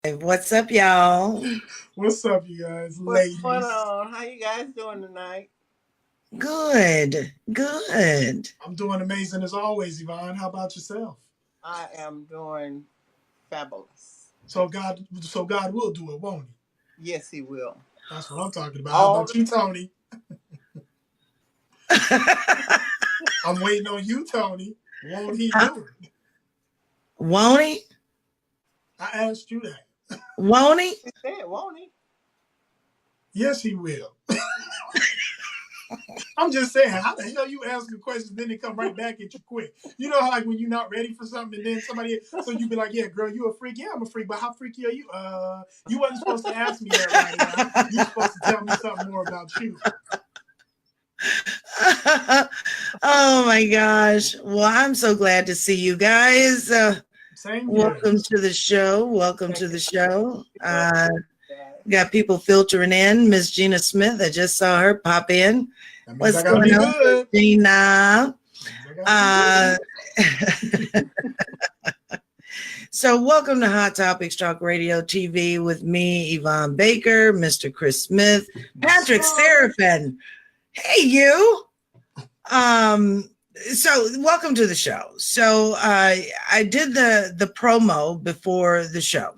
What's up, y'all? What's up, you guys, What's going ladies? on? How you guys doing tonight? Good, good. I'm doing amazing as always, Yvonne. How about yourself? I am doing fabulous. So God will do it, won't he? Yes, he will. That's what I'm talking about. How All about the you, Tony? I'm waiting on you, Tony. Won't he Huh? do it? Won't he? I asked you that. Won't he? he said, won't he? Yes, he will. I'm just saying, how the hell you ask a question, then they come right back at you quick? You know how like when you're not ready for something, and then somebody, so you be like, "Yeah, girl, you a freak? Yeah, I'm a freak, but how freaky are you? You wasn't supposed to ask me that right now. You were supposed to tell me something more about you." Oh my gosh. Well, I'm so glad to see you guys. Same here. Welcome to the show. Welcome Thank to you. the show. That. Got people filtering in. Miss Gina Smith, I just saw her pop in. That means I What's gotta going be on, good. Gina? That means I gotta be Uh, good. So, welcome to Hot Topics Talk Radio TV with me, Yvonne Baker, Mr. Chris Smith, Patrick Seraphin. Hey, you. Um, so welcome to the show. So, I did the promo before the show,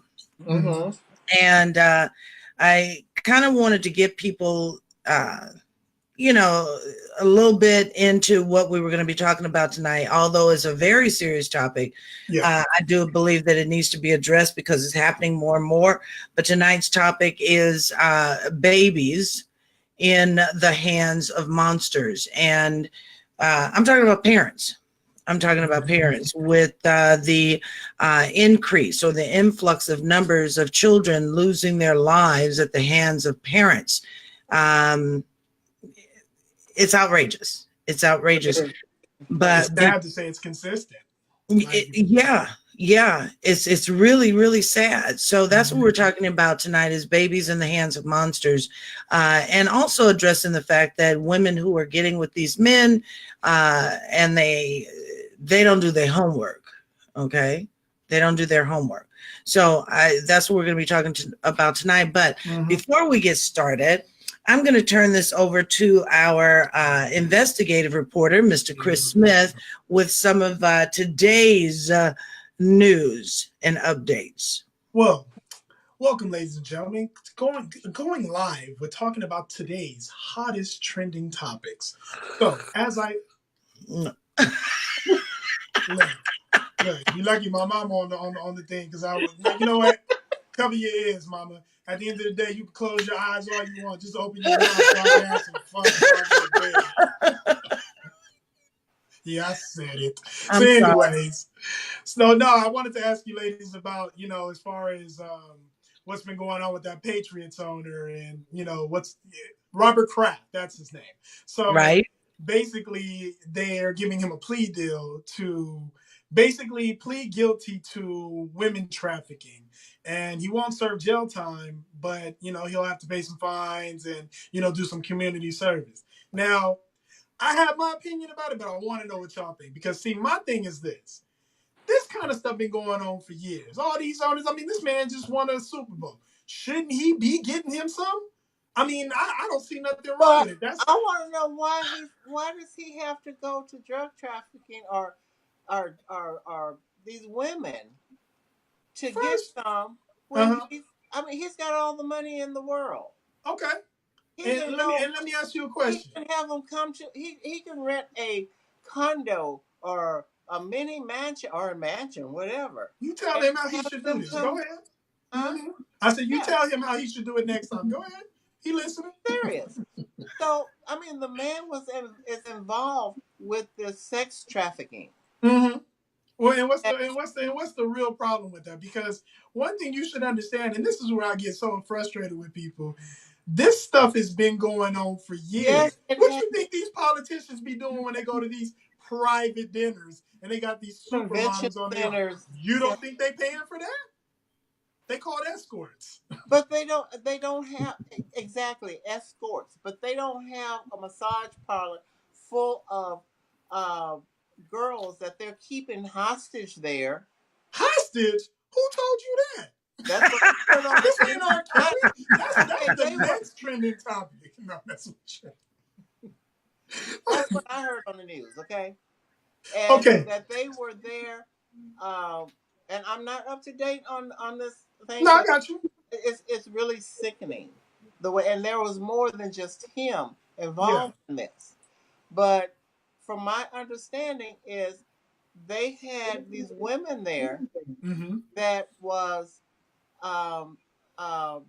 Mm-hmm. and I kind of wanted to get people, you know, a little bit into what we were going to be talking about tonight, although it's a very serious topic. Yeah. I do believe that it needs to be addressed because it's happening more and more. But tonight's topic is babies in the hands of monsters. And I'm talking about parents. I'm talking about parents with the increase or the influx of numbers of children losing their lives at the hands of parents. Um, it's outrageous. It's outrageous. But It's sad to say it's consistent. yeah, it's really really sad. So that's what we're talking about tonight: is babies in the hands of monsters, and also addressing the fact that women who are getting with these men, and they don't do their homework. Okay, they don't do their homework. So that's what we're going to be talking about tonight. But before we get started, I'm going to turn this over to our investigative reporter, Mr. Chris Smith, with some of today's news and updates. Well, welcome, ladies and gentlemen. Going live. We're talking about today's hottest trending topics. So, as I Mm. look, you lucky my mama on the thing because I was like, you know what? Cover your ears, mama. At the end of the day, you can close your eyes all you want. Just open your mouth so I can have some fun before I go to bed. Yeah, I said it. So, I'm sorry. anyways, so no, I wanted to ask you ladies about, as far as what's been going on with that Patriots owner and, what's Robert Kraft, that's his name. So Right. basically they're giving him a plea deal to basically plead guilty to women trafficking. And he won't serve jail time, but, he'll have to pay some fines and, do some community service. Now, I have my opinion about it, but I want to know what y'all think. Because, see, my thing is this kind of stuff been going on for years. All these owners, I mean, this man just won a Super Bowl. Shouldn't he be getting him some? I mean, I don't see nothing wrong with it. I want to know why does he have to go to drug trafficking or these women to get First. some when Uh-huh. he's got all the money in the world. Okay. He And can let me go. and let me ask you a He question. can have them come to. He can rent a condo or a mini mansion or a mansion, whatever, You tell and him how he have should do them this. Go come. ahead. Huh? I said, you Yeah, tell him how he should do it next time. Go ahead. He listening. serious. So the man is involved with the sex trafficking. Mm-hmm. Well, and what's And the and what's the and what's the real problem with that? Because one thing you should understand, and this is where I get so frustrated with people, this stuff has been going on for years. yes, it What has you think these politicians be doing when they go to these private dinners and they got these convention supermodels on their own? centers, You don't think they paying for that? They called escorts. but they don't have exactly escorts, but they don't have a massage parlor full of uh, girls that they're keeping hostage there. Hostage? Who told you that? That's what I heard on This the ain't R. Kelly. That's Hey, the they were, next trending topic. No, that's what that's what I heard on the news, okay? And Okay. that they were there, and I'm not up to date on this thing, No, I but got you. it's really sickening the way, and there was more than just him Yeah. involved in this. But from my understanding is they had these women there Mm-hmm. that was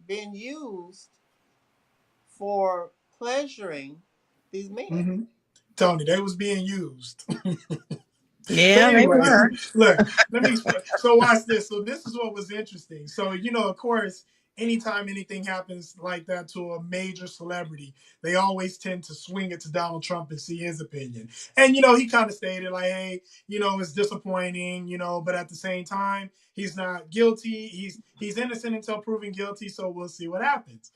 being used for pleasuring these men. Mm-hmm. Tony, they was being used. But Yeah, they anyway, were. look, let me explain. So watch this. So this is what was interesting. So, of course, anytime anything happens like that to a major celebrity, they always tend to swing it to Donald Trump and see his opinion. And, he kind of stated like, hey, it's disappointing, but at the same time, he's not guilty. He's innocent until proven guilty. So we'll see what happens.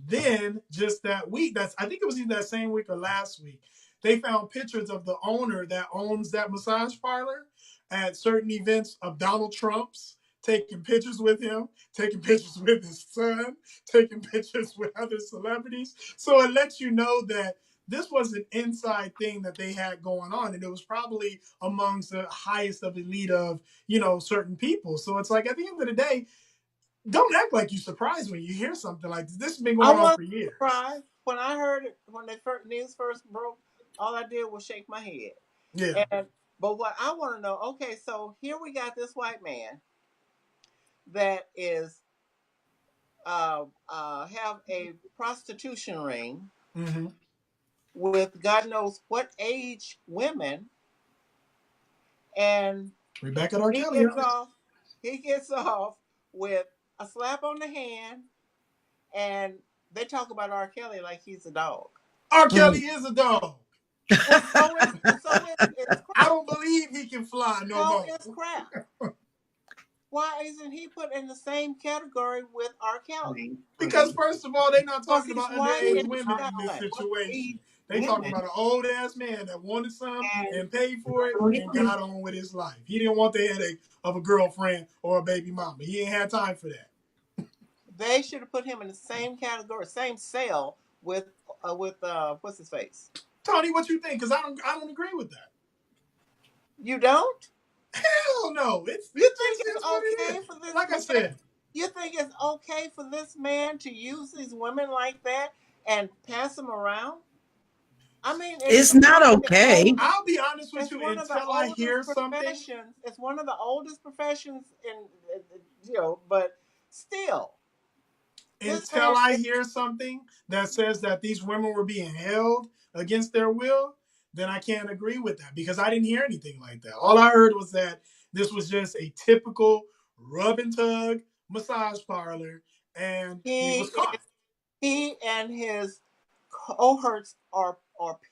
Then just that week, I think it was either that same week or last week, they found pictures of the owner that owns that massage parlor at certain events of Donald Trump's, taking pictures with him, taking pictures with his son, taking pictures with other celebrities. So it lets you know that this was an inside thing that they had going on, and it was probably amongst the highest of elite of, certain people. So it's like, at the end of the day, don't act like you're surprised when you hear something like this. This has been I going on wasn't for years. surprised when I heard it when the news first broke. All I did was shake my head. Yeah. And but what I want to know, okay, so here we got this white man that is have a prostitution ring Mm-hmm. with God knows what age women, and We back at R. he Kelly, gets y'all. off he gets off with a slap on the hand, and they talk about R. Kelly like he's a dog. R. Kelly is a dog. Well, so is I crap. don't believe he can fly no So more. is crap. Why isn't he put in the same category with R. Kelly? Because first of all, they're not Because talking he's about white underage and he's women got in this money. situation. They talking about an old ass man that wanted some and paid for it and got on with his life. He didn't want the headache of a girlfriend or a baby mama. He ain't had time for that. They should have put him in the same category, same cell with what's his face? Tony, what you think? Because I don't agree with that. You don't? Hell no. You think it's It's what it okay is. for this Like I man? said, You think it's okay for this man to use these women like that and pass them around? I mean, It's not okay. I'll be honest with it's you, one of the until I oldest hear something. professions. It's one of the oldest professions but still, this Until man. I hear something that says that these women were being held against their will, then I can't agree with that because I didn't hear anything like that. All I heard was that this was just a typical rub and tug massage parlor and he was He caught. he and his cohorts are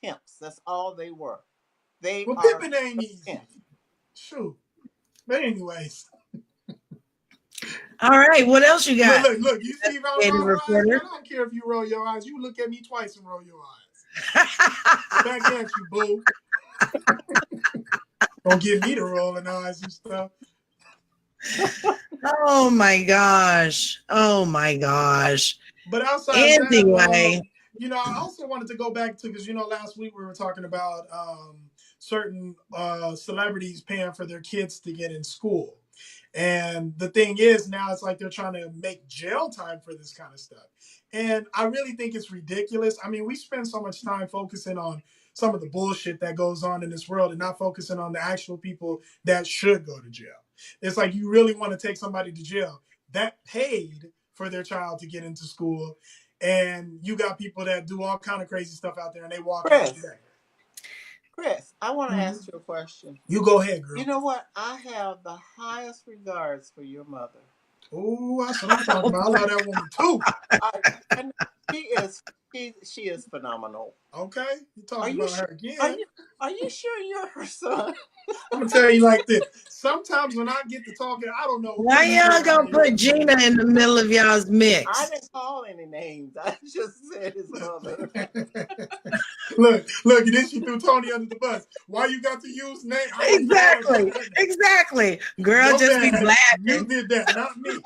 pimps. That's all they were. They Well, are pimping ain't easy. pimps. Shoot. But anyways, All right, what else you got? look, you see if I Investigative roll her eyes, reporter. I don't care if you roll your eyes. You look at me twice and roll your eyes. Back at you, boo. Don't give me the rolling eyes and stuff. Oh my gosh. Oh my gosh. But outside of Anyway, that, I also wanted to go back to, because, last week we were talking about certain celebrities paying for their kids to get in school. And the thing is, now it's like they're trying to make jail time for this kind of stuff. And I really think it's ridiculous. I mean, we spend so much time focusing on some of the bullshit that goes on in this world and not focusing on the actual people that should go to jail. It's like you really want to take somebody to jail that paid for their child to get into school, and you got people that do all kind of crazy stuff out there and they walk out today. Chris, I want to ask you a question. You go ahead, girl. You know what? I have the highest regards for your mother. Oh, that's what I'm talking about. I love that woman too. she is phenomenal. Okay, you Are talking you about sure? her again? Are you sure you're her son? I'm gonna tell you like this. Sometimes when I get to talking, I don't know Why who y'all I gonna put am. Gina in the middle of y'all's I mix? didn't call any names. I just said his mother. Look, and then she threw Toni under the bus. Why you got to use name? I didn't call her Exactly, that. exactly. Girl, Your just be bad. You blabbing. did that, not me.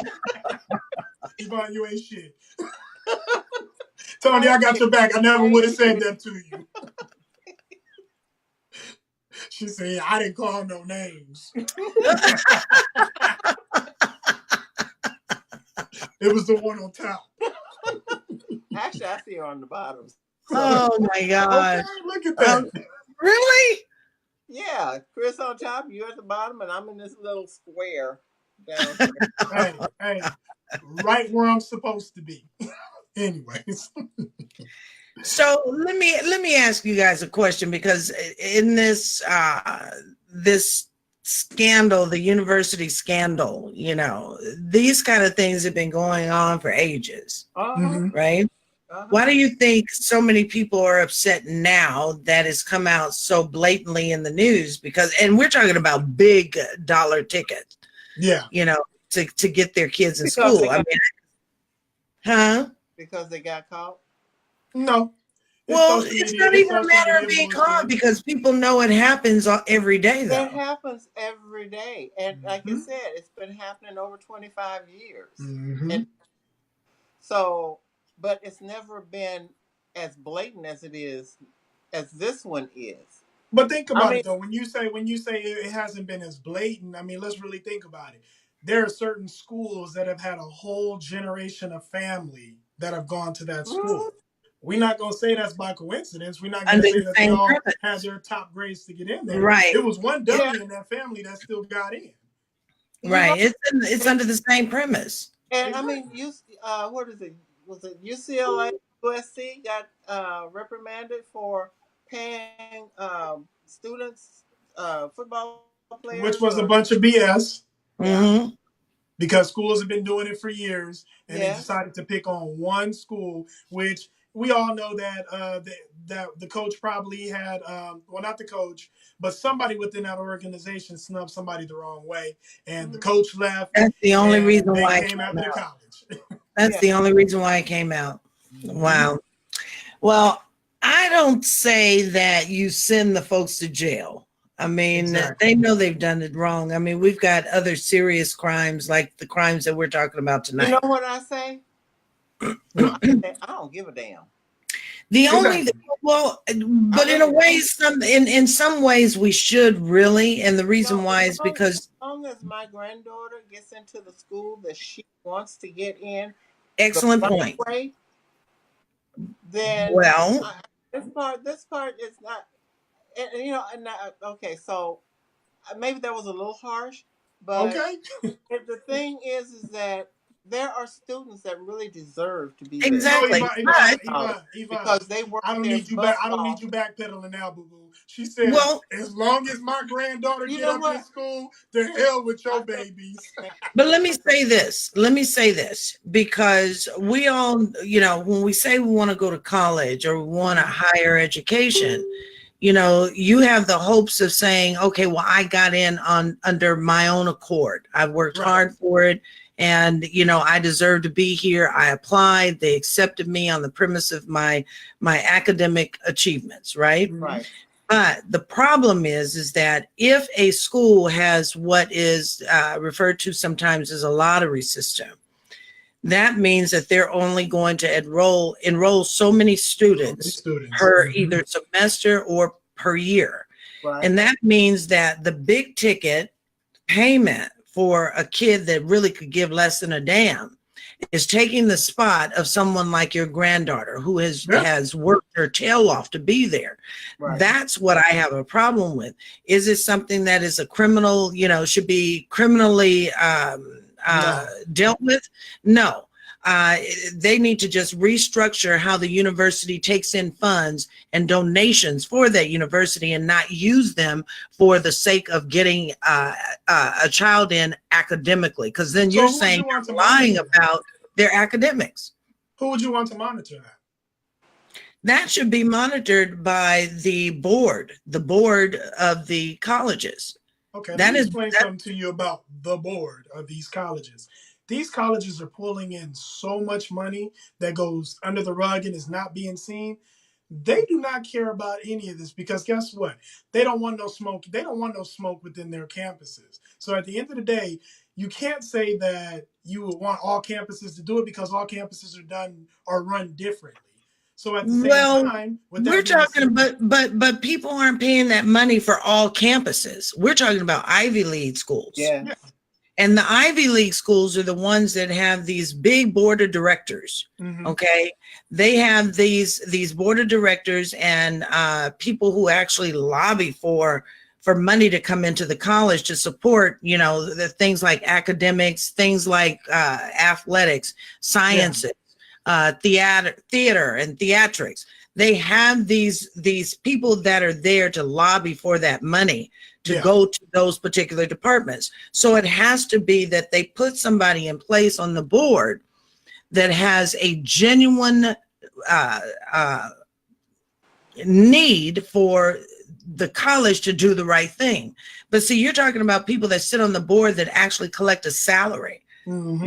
Yvonne, you ain't shit. Toni, I got your back. I never would have said that to you. She said, I didn't call no names. It was the one on top. Actually, I see her on the bottom. So, Oh my God. Okay, look at that. Really? yeah, Chris on top, you at the bottom, and I'm in this little square down here. Hey, right where I'm supposed to be. Anyways. So let me ask you guys a question, because in this this scandal, the university scandal, you know, these kind of things have been going on for ages, right? Why do you think so many people are upset now that it's come out so blatantly in the news? Because, and we're talking about big dollar tickets, Yeah, you know, to get their kids in school. I mean, Because they got caught. no. Well, it's not even a matter of being caught, because people know it happens every day, though. It happens every day. And like I said, it's been happening over 25 years. And so, but it's never been as blatant as it is, as this one is. But think about it, though. When you say it hasn't been as blatant, I mean, let's really think about it. There are certain schools that have had a whole generation of family that have gone to that school. We're not going to say that's by coincidence. We're not going to say that they all had their top grades to get in there. Right. It was one dummy in that family that still got in. Right. It's under the same premise. And exactly. I mean, what is it? Was it UCLA, USC got reprimanded for paying students, football players, which was a bunch of BS. Mm-hmm. Because schools have been doing it for years, and they decided to pick on one school, which we all know that that the coach probably had, well, not the coach, but somebody within that organization snubbed somebody the wrong way, and the coach left. That's the only reason why they came after the college. That's the only reason why it came out. Wow. Well, I don't say that you send the folks to jail. I mean, they know they've done it wrong. I mean, we've got other serious crimes, like the crimes that we're talking about tonight. You know what I say? I don't give a damn. The only, well, but in a way, in some ways we should really, and the reason why is because as long as my granddaughter gets into the school that she wants to get in, excellent point. Way, then this part is not, and, you know, and okay, so maybe that was a little harsh, but the thing is that there are students that really deserve to be there. Exactly. Yvonne, because they work. I don't need you back. I don't need you backpedaling now, boo boo. She said, "Well, as long as my granddaughter get up in school, to hell with your babies." But let me say this. Let me say this, because we all, you know, when we say we want to go to college or we want a higher education, you know, you have the hopes of saying, okay, well, I got in under my own accord. I worked hard for it. And, you know, I deserve to be here. I applied. They accepted me on the premise of my academic achievements, right? Right. But the problem is that if a school has what is referred to sometimes as a lottery system, that means that they're only going to enroll so many students per either semester or per year. Right. And that means that the big ticket payment for a kid that really could give less than a damn is taking the spot of someone like your granddaughter who has worked her tail off to be there. Right. That's what I have a problem with. Is it something that is a criminal, you know, should be criminally dealt with? No. They need to just restructure how the university takes in funds and donations for that university and not use them for the sake of getting a child in academically. Because then you're saying you're lying about their academics. Who would you want to monitor that? That should be monitored by the board of the colleges. Okay, let me explain something to you about the board of these colleges. These colleges are pulling in so much money that goes under the rug and is not being seen. They do not care about any of this because guess what? They don't want no smoke. They don't want no smoke within their campuses. So at the end of the day, you can't say that you would want all campuses to do it because all campuses are run differently. So at the same time, we're talking but people aren't paying that money for all campuses. We're talking about Ivy League schools. Yeah. And the Ivy League schools are the ones that have these big board of directors. Mm-hmm. Okay. They have these board of directors and people who actually lobby for money to come into the college to support, the things like academics, things like athletics, sciences. Theater and theatrics. They have these people that are there to lobby for that money to go to those particular departments. So it has to be that they put somebody in place on the board that has a genuine need for the college to do the right thing. But see, you're talking about people that sit on the board that actually collect a salary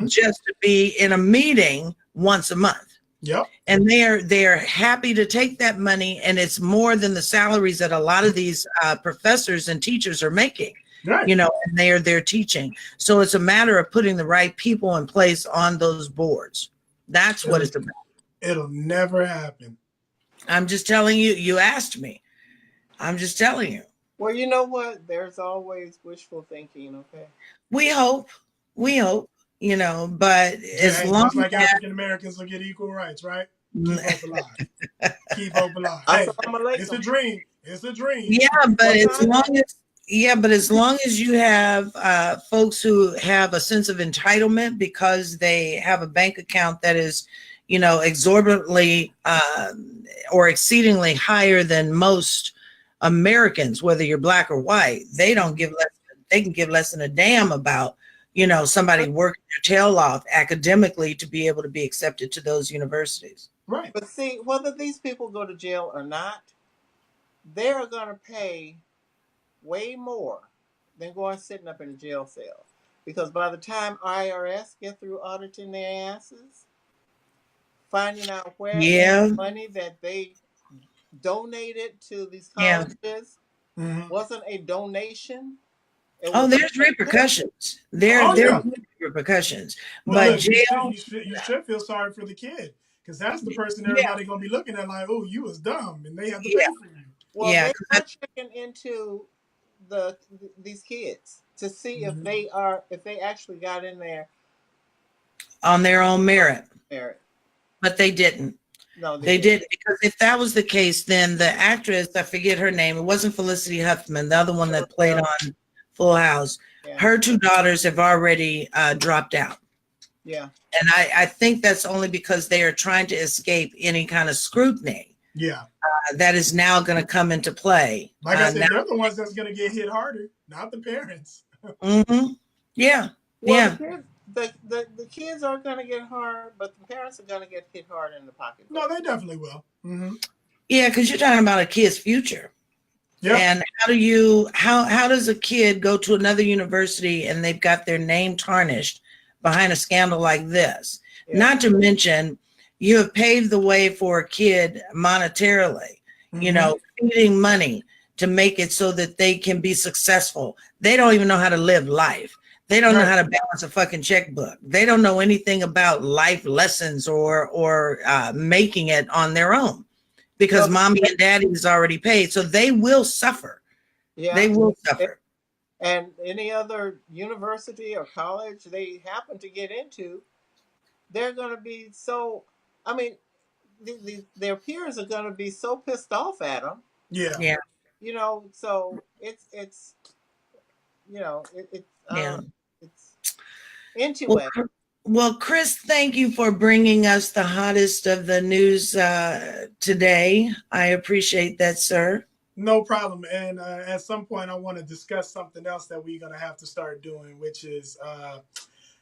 just to be in a meeting once a month. Yep. And they're happy to take that money, and it's more than the salaries that a lot of these professors and teachers are making. Right. And they're teaching. So it's a matter of putting the right people in place on those boards. That's what it's about. It'll never happen. I'm just telling you, you asked me. I'm just telling you. Well, you know what? There's always wishful thinking, okay? We hope, but as long as African Americans will get equal rights, right? Keep hope alive. Keep hope alive. Hey, it's a dream. It's a dream. Yeah, but as long as you have folks who have a sense of entitlement because they have a bank account that is, exorbitantly or exceedingly higher than most Americans, whether you're black or white, they can give less than a damn about, somebody working their tail off academically to be able to be accepted to those universities. Right. But see, whether these people go to jail or not, they're going to pay way more than going sitting up in a jail cell. Because by the time IRS get through auditing their asses, finding out where the money that they donated to these colleges wasn't a donation. There's repercussions. There's repercussions. Well, but jail, you should feel sorry for the kid because that's the person everybody gonna be looking at like, oh, you was dumb, and they have to pay for you. Well, they're checking into these kids to see if they actually got in there on their own merit. But they didn't. No, they didn't, because if that was the case, then the actress, I forget her name, it wasn't Felicity Huffman, the other one that played on Full House. Yeah. Her two daughters have already dropped out. Yeah. And I think that's only because they are trying to escape any kind of scrutiny. Yeah. That is now going to come into play. Like I said, they're the ones that's going to get hit harder, not the parents. Yeah. Well, the kids are going to get hard, but the parents are going to get hit hard in the pocket. No, they definitely will. Yeah, because you're talking about a kid's future. Yeah. And how does a kid go to another university and they've got their name tarnished behind a scandal like this? Yeah. Not to mention, you have paved the way for a kid monetarily, feeding money to make it so that they can be successful. They don't even know how to live life. They don't know how to balance a fucking checkbook. They don't know anything about life lessons or making it on their own because mommy and daddy is already paid. So they will suffer. Yeah. They will suffer. And any other university or college they happen to get into, they're going to be so, their peers are going to be so pissed off at them. Yeah. Yeah. So it's into it. Well, Chris, thank you for bringing us the hottest of the news today. I appreciate that, sir. No problem. And at some point, I want to discuss something else that we're going to have to start doing, which is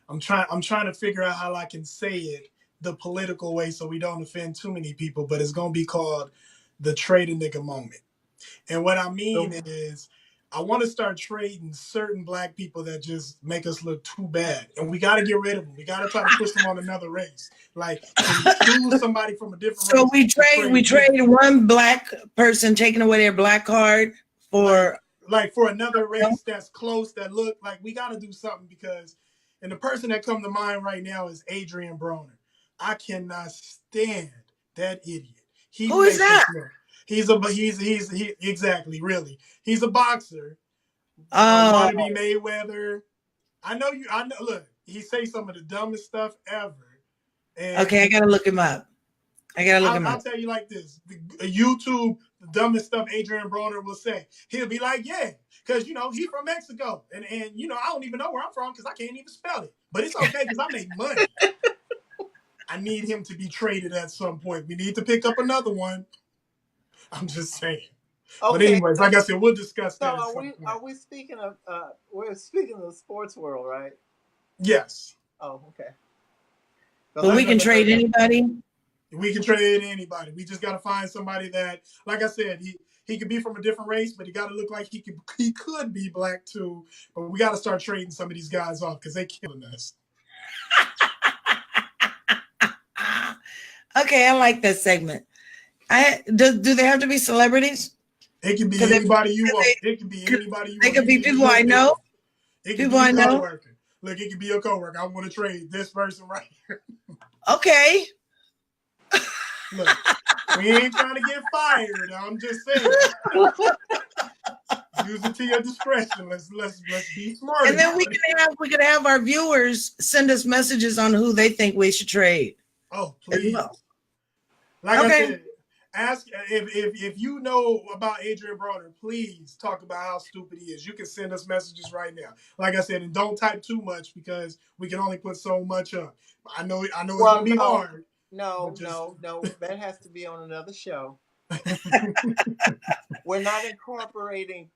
I'm trying to figure out how I can say it the political way so we don't offend too many people, but it's going to be called the trade a nigga moment. And what I mean is, I want to start trading certain black people that just make us look too bad. And we got to get rid of them. We got to try to push them on another race. Like, can we choose somebody from a different race? So we trade one black person taking away their black card for... Like for another race that's close, that look like we got to do something because... And the person that comes to mind right now is Adrian Broner. I cannot stand that idiot. Who is that? He's exactly, really. He's a boxer. Wannabe Mayweather. I know. Look, he says some of the dumbest stuff ever. And okay, I gotta look him up. I'll tell you like this: YouTube, the dumbest stuff Adrian Broner will say. He'll be like, "Yeah, because he's from Mexico, and I don't even know where I'm from because I can't even spell it. But it's okay because I make money." I need him to be traded at some point. We need to pick up another one. I'm just saying. Okay. But anyways, like I said, we'll discuss that. So are we speaking of we're speaking of the sports world, right? Yes. Oh, okay. But we can trade anybody. We can trade anybody. We just got to find somebody that, like I said, he could be from a different race, but he got to look like he could be black too. But we got to start trading some of these guys off because they're killing us. Okay, I like that segment. Do they have to be celebrities? It can be anybody you want. It can be anybody you want. It could be people I know. It can be a coworker. Look, it can be a coworker. I want to trade this person right here. Okay. Look, we ain't trying to get fired. I'm just saying. Use it to your discretion. Let's be smart. And then we can have our viewers send us messages on who they think we should trade. Oh, please. Well. Like I said, ask if you know about Adrian Broner, please talk about how stupid he is. You can send us messages right now. Like I said, and don't type too much because we can only put so much up. I know it's gonna be hard. No. That has to be on another show. We're not incorporating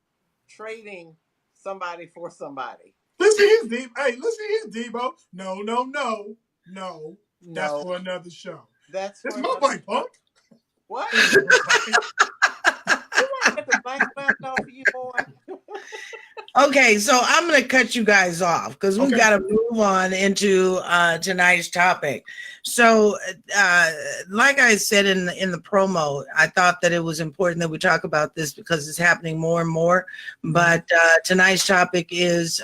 trading somebody for somebody. Listen here, Debo. No. That's for another show. That's my bike, punk. What? You might get the bike left off of you, boy. Okay, so I'm going to cut you guys off because we've got to move on into tonight's topic. So, like I said in the promo, I thought that it was important that we talk about this because it's happening more and more. But tonight's topic is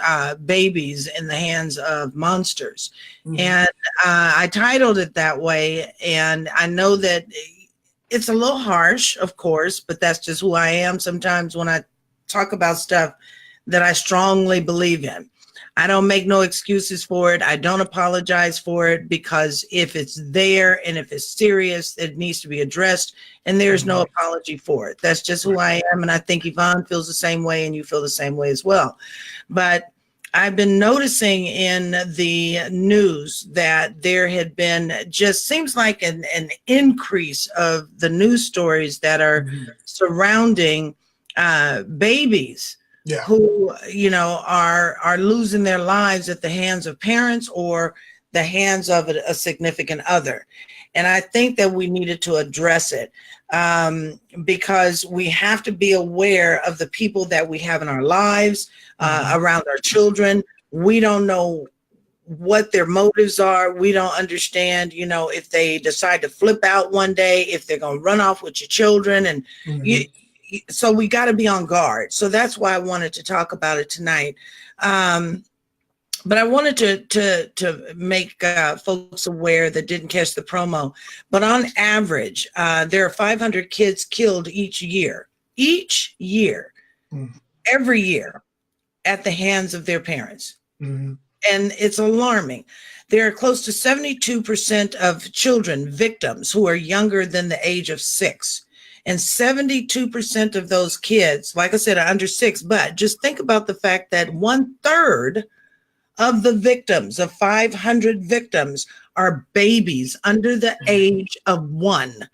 babies in the hands of monsters. Mm-hmm. And I titled it that way. And I know that it's a little harsh, of course, but that's just who I am sometimes when I talk about stuff that I strongly believe in. I don't make no excuses for it. I don't apologize for it because if it's there and if it's serious, it needs to be addressed and there's no apology for it. That's just who I am. And I think Yvonne feels the same way and you feel the same way as well. But I've been noticing in the news that there had been just seems like an increase of the news stories that are surrounding babies who, are losing their lives at the hands of parents or the hands of a significant other. And I think that we needed to address it because we have to be aware of the people that we have in our lives, around our children. We don't know what their motives are. We don't understand, if they decide to flip out one day, if they're going to run off with your children. And so we got to be on guard. So that's why I wanted to talk about it tonight. But I wanted to make folks aware that didn't catch the promo. But on average, there are 500 kids killed each year, every year at the hands of their parents. And it's alarming. There are close to 72% of children victims who are younger than the age of 6. And 72% of those kids, like I said, are under 6. But just think about the fact that 1/3 of the victims, of 500 victims, are babies under the age of 1.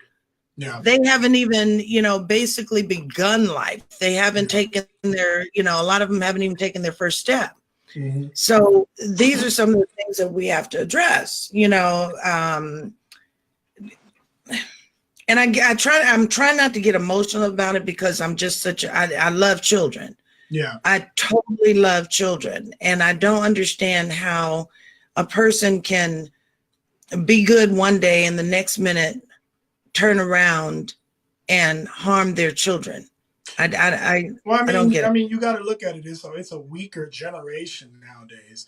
Yeah. They haven't even, basically begun life. They haven't taken their, a lot of them haven't even taken their first step. Mm-hmm. So these are some of the things that we have to address, you know. And I'm trying not to get emotional about it because I'm just I love children. Yeah. I totally love children. And I don't understand how a person can be good one day and the next minute turn around and harm their children. I don't get it. I mean, you got to look at it. It's a weaker generation nowadays.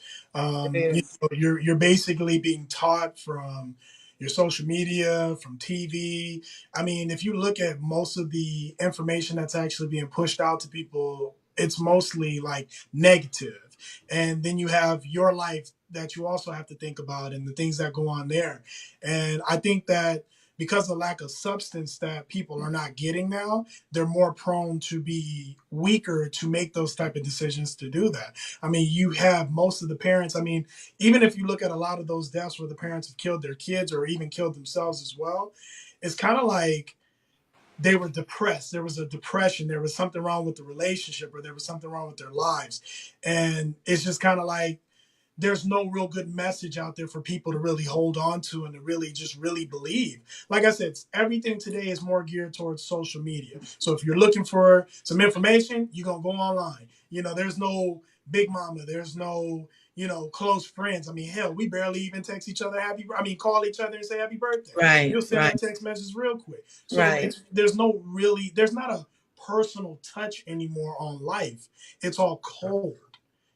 You're basically being taught from your social media, from TV. I mean, if you look at most of the information that's actually being pushed out to people, it's mostly like negative. And then you have your life that you also have to think about and the things that go on there. And I think that because of lack of substance that people are not getting now, they're more prone to be weaker to make those type of decisions to do that. I mean, you have most of the parents. I mean, even if you look at a lot of those deaths where the parents have killed their kids or even killed themselves as well, it's kind of like they were depressed. There was a depression. There was something wrong with the relationship or there was something wrong with their lives. And it's just kind of like, there's no real good message out there for people to really hold on to and to really just really believe. Like I said, everything today is more geared towards social media. So if you're looking for some information, you're going to go online. You know, there's no big mama. There's no, you know, close friends. I mean, hell, we barely even text each other call each other and say happy birthday. Right. You'll send Right. a text message real quick. So Right. there's not a personal touch anymore on life. It's all cold.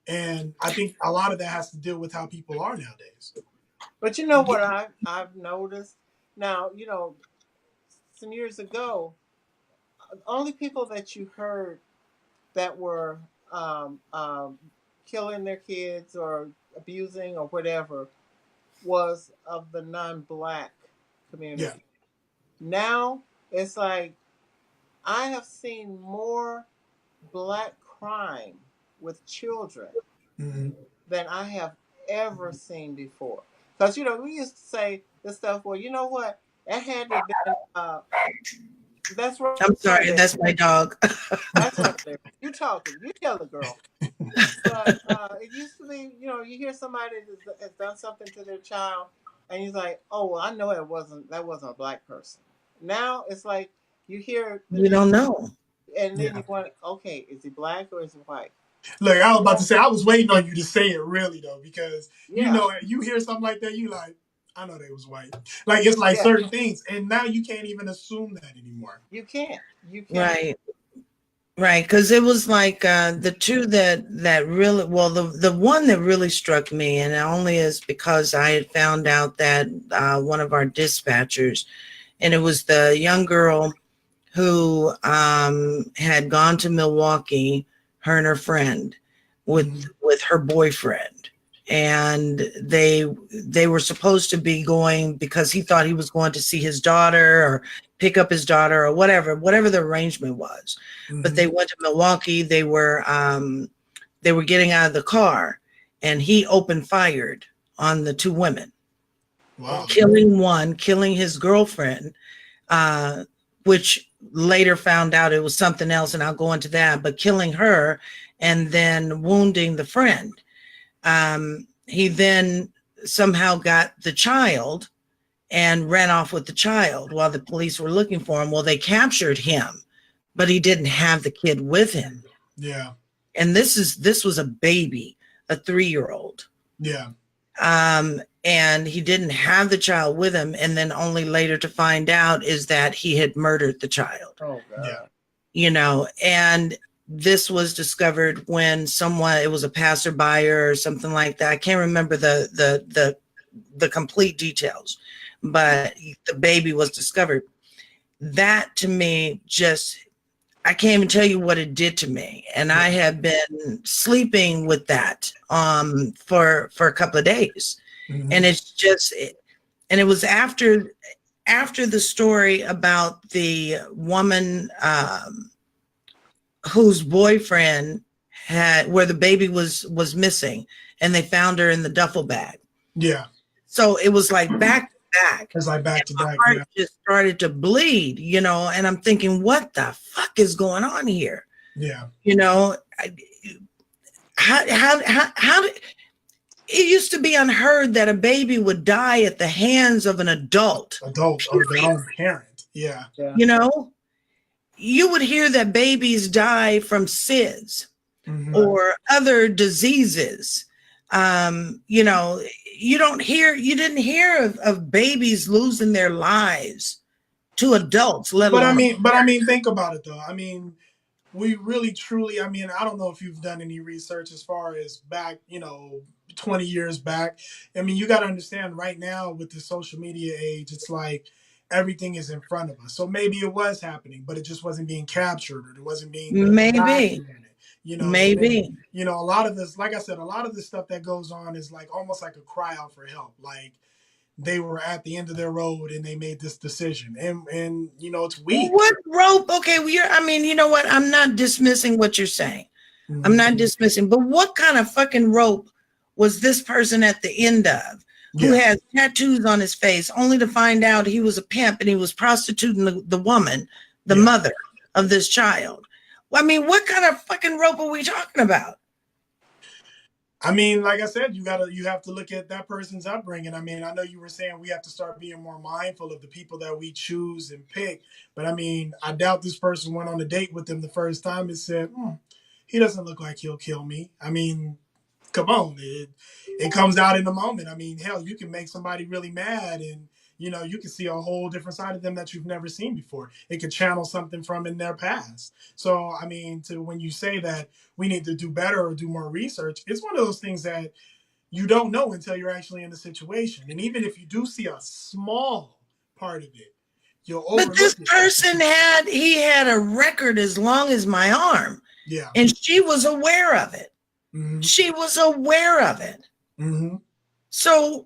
And I think a lot of that has to deal with how people are nowadays. But you know what I've noticed? Now, you know, some years ago, the only people that you heard that were killing their kids or abusing or whatever was of the non-black community. Yeah. Now it's like I have seen more black crime with children than I have ever seen before. Because, you know, we used to say this stuff, well, you know what? That had to have been, that's right. I'm sorry, that's my dog. That's right there. You talking. You tell the girl. But it used to be, you know, you hear somebody has done something to their child, and you're like, oh, well, I know that wasn't a black person. Now it's like you hear. You don't know. And then you want, okay, is he black or is he white? Look, I was about to say, I was waiting on you to say it really, though, because, you know, you hear something like that, you like, I know they was white. Like, it's like certain things. And now you can't even assume that anymore. You can't. Right. Right. Because it was like the two that really, well, the one that really struck me, and it only is because I had found out that one of our dispatchers, and it was the young girl who had gone to Milwaukee, her and her friend, with her boyfriend, and they were supposed to be going because he thought he was going to see his daughter or pick up his daughter or whatever the arrangement was. But they went to Milwaukee. They were getting out of the car, and he opened fired on the two women. Wow. Killing one, killing his girlfriend, which later found out it was something else, and I'll go into that, but killing her and then wounding the friend. He then somehow got the child and ran off with the child while the police were looking for him. Well, they captured him, but he didn't have the kid with him. Yeah. And this was a baby, a 3-year-old. Yeah. And he didn't have the child with him. And then only later to find out is that he had murdered the child. Oh, God. Yeah. You know, and this was discovered when it was a passerby or something like that. I can't remember the complete details, but the baby was discovered. That to me I can't even tell you what it did to me. And I have been sleeping with that for a couple of days. And it's just, and it was after the story about the woman whose boyfriend where the baby was missing, and they found her in the duffel bag. Yeah. So it was like back to back. It's like back to back. My heart just started to bleed, you know, and I'm thinking, what the fuck is going on here? Yeah. You know, how did it used to be unheard that a baby would die at the hands of an adult or their own parent. Yeah. You know, you would hear that babies die from SIDS or other diseases. You know, you didn't hear of babies losing their lives to adults, let alone. But I mean, think about it though. I mean, we really truly, I mean, I don't know if you've done any research as far as back, 20 years back. I mean, you got to understand right now with the social media age, it's like everything is in front of us. So maybe it was happening, but it just wasn't being captured or it wasn't being maybe. Maybe. A lot of this, like I said, a lot of the stuff that goes on is like almost like a cry out for help. Like they were at the end of their road and they made this decision. And it's weak. What rope? Okay, I mean, you know what? I'm not dismissing what you're saying. I'm not dismissing, but what kind of fucking rope was this person at the end of who has tattoos on his face only to find out he was a pimp and he was prostituting the woman, the mother of this child? I mean, what kind of fucking rope are we talking about? I mean, like I said, you have to look at that person's upbringing. I mean, I know you were saying we have to start being more mindful of the people that we choose and pick. But I mean, I doubt this person went on a date with them the first time and said, he doesn't look like he'll kill me. I mean, come on. It comes out in the moment. I mean, hell, you can make somebody really mad and, you can see a whole different side of them that you've never seen before. It could channel something from in their past. So, I mean, when you say that we need to do better or do more research, it's one of those things that you don't know until you're actually in the situation. And even if you do see a small part of it, you'll overlook it. But this person had a record as long as my arm. Yeah. And she was aware of it. She was aware of it. So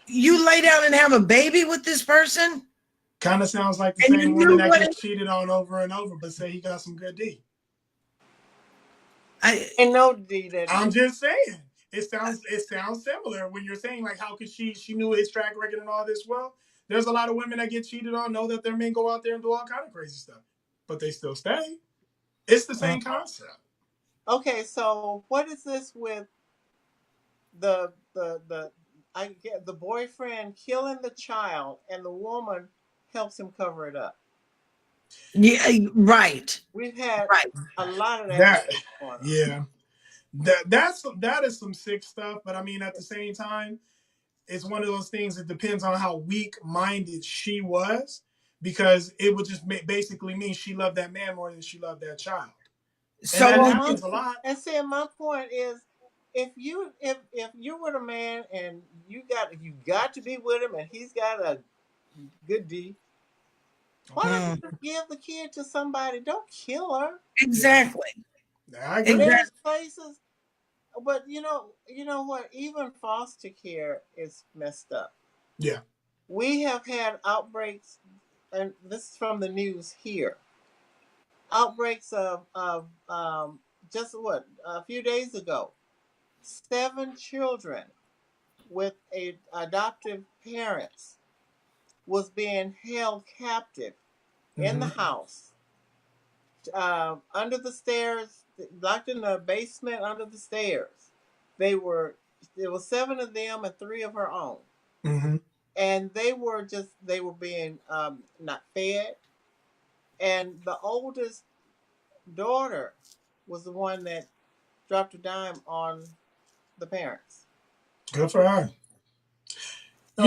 you lay down and have a baby with this person? Kind of sounds like the same woman that gets cheated on over and over, but say he got some good D. And no D. I'm just saying. It sounds similar when you're saying like how could she knew his track record and all this. Well, there's a lot of women that get cheated on, know that their men go out there and do all kind of crazy stuff, but they still stay. It's the same concept. Okay, so what is this with the boyfriend killing the child and the woman helps him cover it up? Yeah, right. We've had a lot of that. That is some sick stuff. But I mean, at the same time, it's one of those things that depends on how weak-minded she was, because it would just basically mean she loved that man more than she loved that child. So and that happens a lot. And see, my point is, if you were a man and you got to be with him and he's got a good D, why don't you give the kid to somebody? Don't kill her. Exactly. There's places, but you know what? Even foster care is messed up. Yeah. We have had outbreaks, and this is from the news here. Outbreaks of just a few days ago, 7 children with adoptive parents was being held captive in the house, under the stairs, locked in the basement under the stairs. There were 7 of them and 3 of her own, and they were being not fed. And the oldest daughter was the one that dropped a dime on the parents. Good for her. So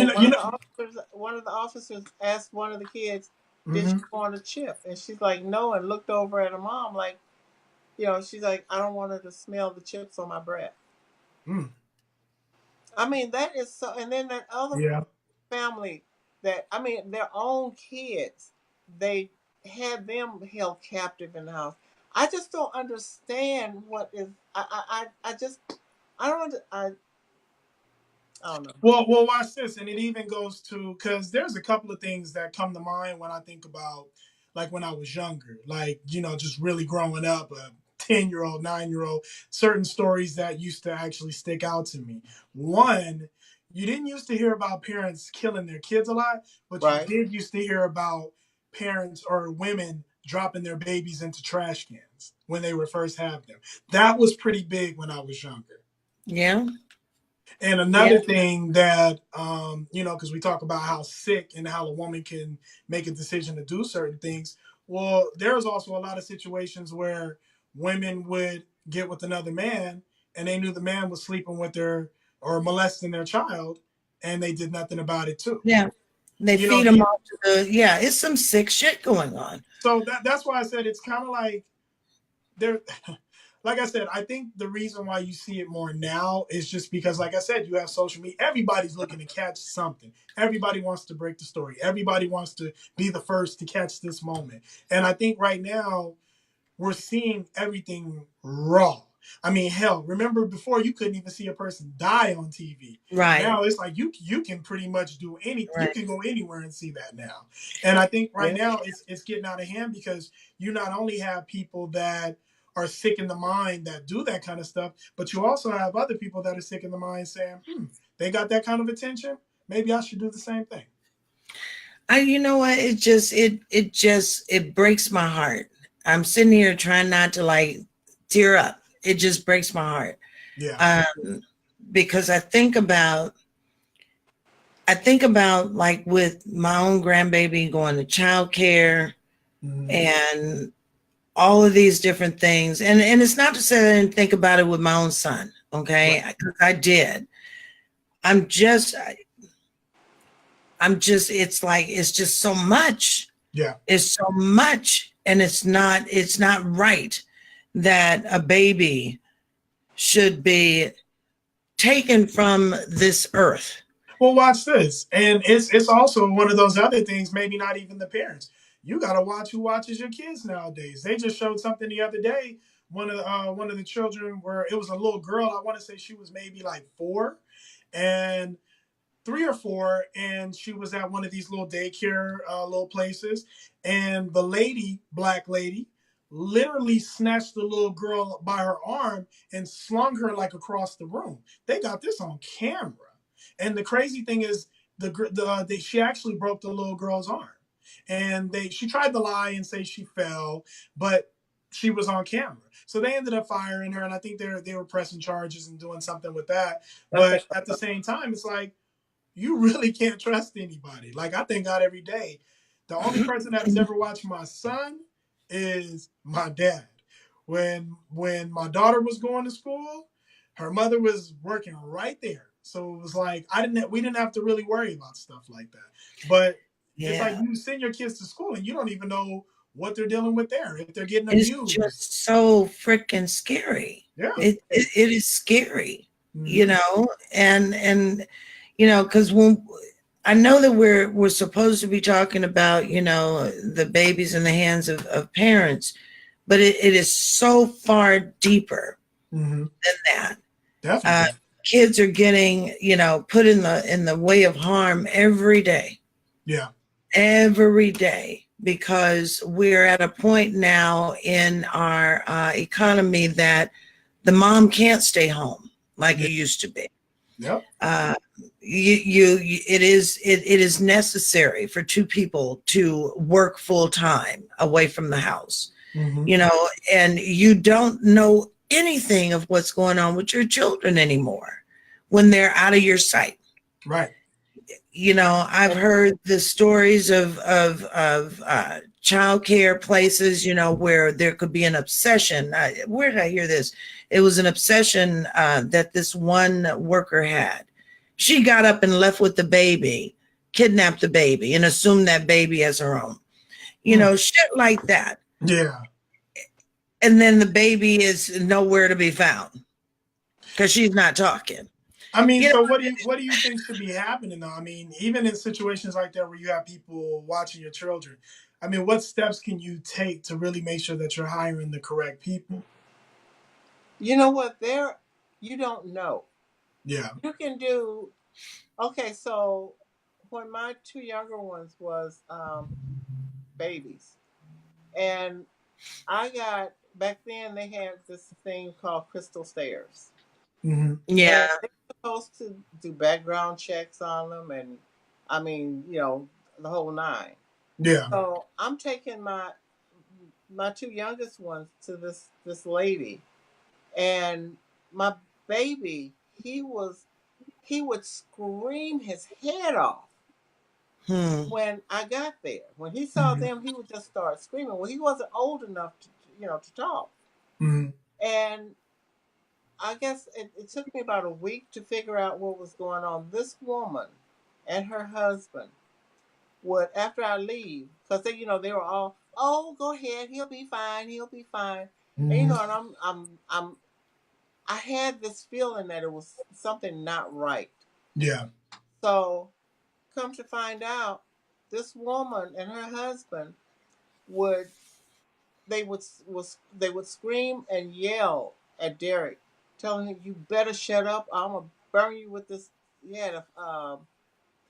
one of the officers asked one of the kids, "Did you want a chip?" And she's like, "No," and looked over at her mom like, she's like, "I don't want her to smell the chips on my breath." I mean, that is so. And then that other family their own kids, they had them held captive in the house. I just don't understand what is. I don't know. Well, watch this, and it even goes to, because there's a couple of things that come to mind when I think about, like when I was younger, like just really growing up, a 10-year-old, 9-year-old, certain stories that used to actually stick out to me. One, you didn't used to hear about parents killing their kids a lot, but you did used to hear about parents or women dropping their babies into trash cans when they were first having them. That was pretty big when I was younger. Yeah. And another thing that, because we talk about how sick and how a woman can make a decision to do certain things. Well, there's also a lot of situations where women would get with another man and they knew the man was sleeping with their or molesting their child and they did nothing about it too. Yeah. They feed them off to it's some sick shit going on. So that's why I said it's kind of like there. Like I said, I think the reason why you see it more now is just because, like I said, you have social media. Everybody's looking to catch something. Everybody wants to break the story. Everybody wants to be the first to catch this moment. And I think right now we're seeing everything raw. I mean, hell, remember before you couldn't even see a person die on TV. Right. Now it's like you can pretty much do anything. Right. You can go anywhere and see that now. And I think right now it's getting out of hand because you not only have people that are sick in the mind that do that kind of stuff, but you also have other people that are sick in the mind saying, they got that kind of attention. Maybe I should do the same thing. You know what? It breaks my heart. I'm sitting here trying not to like tear up. It just breaks my heart. Yeah. Because I think about like with my own grandbaby going to childcare and all of these different things. And it's not to say that I didn't think about it with my own son. Okay. Right. I did. I'm just, it's just so much. Yeah. It's so much. And it's not right that a baby should be taken from this earth. Well, watch this. And it's also one of those other things, maybe not even the parents. You got to watch who watches your kids nowadays. They just showed something the other day. One of the children where it was a little girl. I want to say she was maybe like 4 and 3 or 4. And she was at one of these little daycare little places. And the lady, black lady, literally snatched the little girl by her arm and slung her like across the room. They got this on camera. And the crazy thing is, she actually broke the little girl's arm, and she tried to lie and say she fell, but she was on camera. So they ended up firing her, and I think they were pressing charges and doing something with that. But at the same time, it's like you really can't trust anybody. Like I thank God every day. The only person that has ever watched my son is my dad. When my daughter was going to school, her mother was working right there. So it was like we didn't have to really worry about stuff like that. But it's like you send your kids to school and you don't even know what they're dealing with there. If they're getting abused. It's just so freaking scary. Yeah. It is scary, you know, and you know, because when I know that we're supposed to be talking about, you know, the babies in the hands of parents, but it is so far deeper than that. Definitely. Kids are getting, you know, put in the way of harm every day. Yeah. Every day, because we're at a point now in our economy that the mom can't stay home like it used to be. Yep. It is necessary for 2 people to work full time away from the house, you know, and you don't know anything of what's going on with your children anymore when they're out of your sight. Right. You know, I've heard the stories of child care places, you know, where there could be an obsession. Where did I hear this? It was an obsession that this one worker had. She got up and left with the baby, kidnapped the baby, and assumed that baby as her own. You know, shit like that. Yeah. And then the baby is nowhere to be found because she's not talking. I mean, so what do you think should be happening though? I mean, even in situations like that where you have people watching your children, I mean, what steps can you take to really make sure that you're hiring the correct people? You know what? You don't know. Yeah. You can do, okay, so when my 2 younger ones was babies, and I got, back then they had this thing called crystal stairs. Yeah. And they were supposed to do background checks on them, and I mean, you know, the whole 9. Yeah. So I'm taking my two youngest ones to this lady, and my baby, he would scream his head off when I got there. When he saw them, he would just start screaming. Well, he wasn't old enough to talk. And I guess it took me about a week to figure out what was going on. This woman and her husband would, after I leave, because they were all, oh, go ahead, he'll be fine, he'll be fine. And and I had this feeling that it was something not right. Yeah. So come to find out, this woman and her husband would they would scream and yell at Derek, telling him, "You better shut up! I'm gonna burn you with this." He had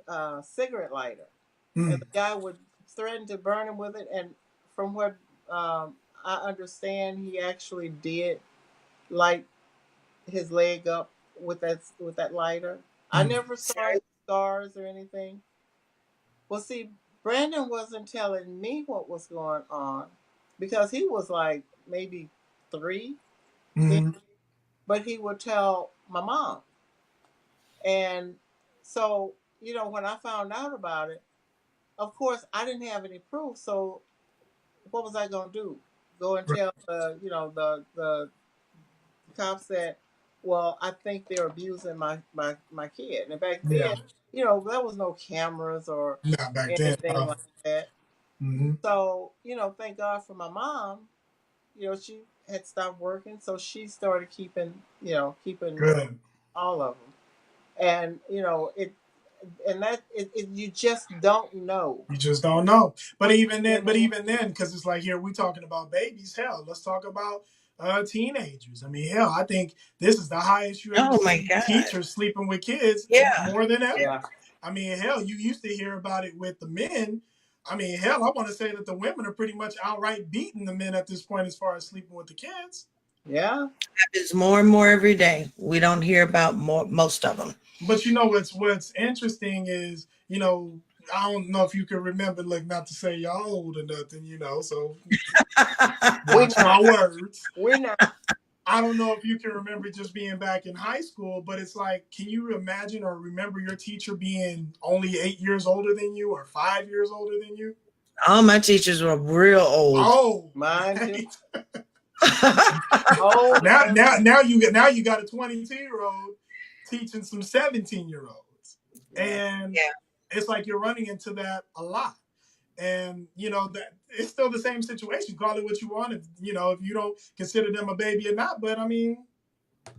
a cigarette lighter, and the guy would threaten to burn him with it. And from what I understand, he actually did light his leg up with that lighter. I never saw any scars or anything. Well, see, Brandon wasn't telling me what was going on because he was like maybe 3, but he would tell my mom. And so, when I found out about it, of course, I didn't have any proof. So, what was I going to do? Go and tell the cops that, well, I think they're abusing my kid. And back then, there was no cameras or anything like that. So, thank God for my mom. She had stopped working, so she started keeping Good. all of them. And you just don't know. You just don't know. But even then, because it's like here we talking about babies. Hell, let's talk about teenagers. I mean, hell, I think this is the highest you ever see teachers sleeping with kids. More than ever. Yeah. I mean, hell, you used to hear about it with the men. I mean, hell, I want to say that the women are pretty much outright beating the men at this point as far as sleeping with the kids. Yeah. Happens more and more every day. We don't hear about most of them. But what's interesting is, I don't know if you can remember, like, not to say y'all old or nothing, so watch my words. We're not. I don't know if you can remember just being back in high school, but it's like, can you imagine or remember your teacher being only 8 years older than you or 5 years older than you? All my teachers were real old. Oh, mine too. now you got a 22-year-old teaching some 17-year-olds, and it's like you're running into that a lot. And that it's still the same situation. Call it what you want. If you don't consider them a baby or not, but I mean,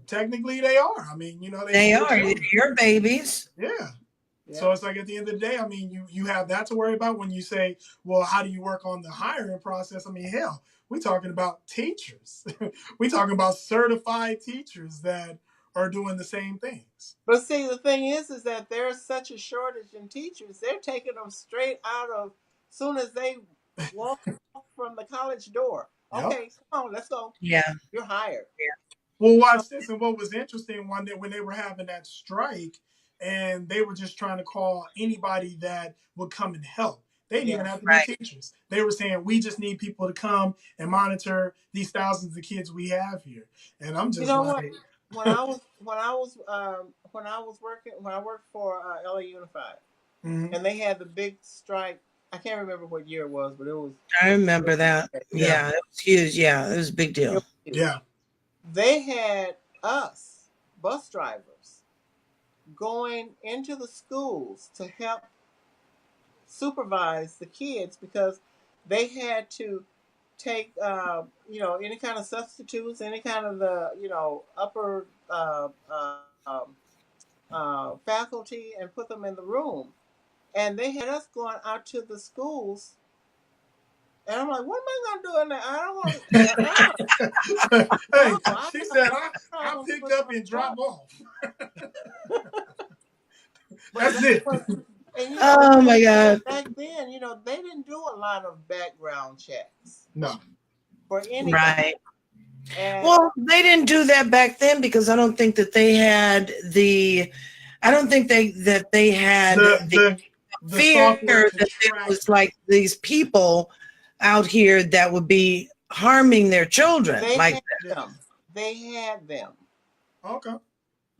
technically they are. I mean, they are your babies. Yeah. So it's like at the end of the day, I mean, you have that to worry about when you say, well, how do you work on the hiring process? I mean, hell, we're talking about teachers. We're talking about certified teachers that are doing the same things. But see, the thing is that there's such a shortage in teachers. They're taking them straight out of soon as they walk from the college door. Okay, come on, let's go. Yeah. You're hired. Yeah. Well, watch this. And what was interesting one day when they were having that strike and they were just trying to call anybody that would come and help. They didn't even have to be teachers. They were saying, we just need people to come and monitor these thousands of kids we have here. And I'm just like, when I worked for LA Unified, and they had the big strike. I can't remember what year it was, but it was. I remember that. Yeah, it was huge. Yeah, it was a big deal. Yeah. They had us, bus drivers, going into the schools to help supervise the kids because they had to take, any kind of substitutes, any kind of the, upper faculty and put them in the room. And they had us going out to the schools. And I'm like, what am I going to do in there? I don't want to. She said, I picked up and dropped off. That's it. And, oh, my God. Back then, they didn't do a lot of background checks. No. For anybody. Right. Well, they didn't do that back then because I don't think that they had the fear that there was like these people out here that would be harming their children They like had that. them. They had them. Okay.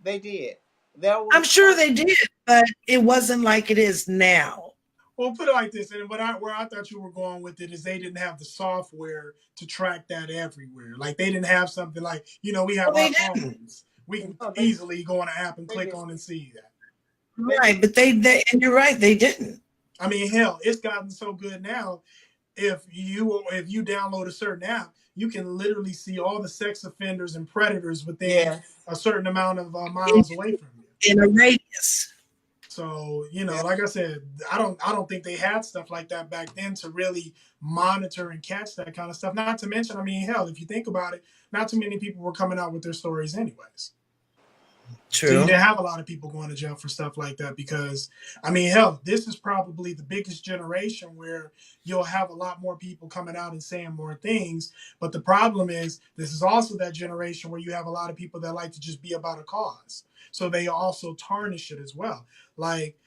They did. There was I'm sure they did, but it wasn't like it is now. Well, put it like this, and where I thought you were going with it is they didn't have the software to track that everywhere. Like they didn't have something like, we have Well, our they didn't. phones. We can No, easily go on an app and they click did. on and see that. Right, but they and you're right, they didn't. I mean, hell, it's gotten so good now. If you download a certain app, you can literally see all the sex offenders and predators within a certain amount of miles away from you. In a radius. So, like I said, I don't think they had stuff like that back then to really monitor and catch that kind of stuff. Not to mention, I mean, hell, if you think about it, not too many people were coming out with their stories anyways. True. So you didn't have a lot of people going to jail for stuff like that because, I mean, hell, this is probably the biggest generation where you'll have a lot more people coming out and saying more things. But the problem is this is also that generation where you have a lot of people that like to just be about a cause. So they also tarnish it as well. Like,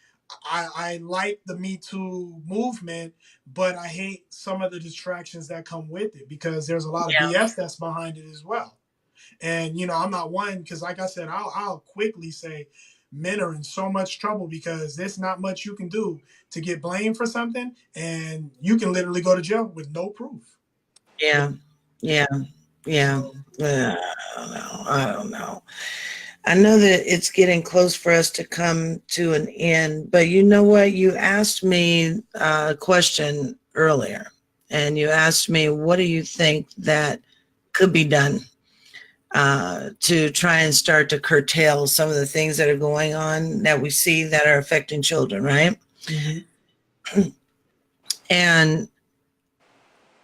I like the Me Too movement, but I hate some of the distractions that come with it because there's a lot of BS that's behind it as well. And, I'm not one because, like I said, I'll quickly say men are in so much trouble because there's not much you can do to get blamed for something. And you can literally go to jail with no proof. Yeah. I don't know. I know that it's getting close for us to come to an end, but you know what? You asked me a question earlier, and you asked me, what do you think that could be done to try and start to curtail some of the things that are going on that we see that are affecting children, right? Mm-hmm. And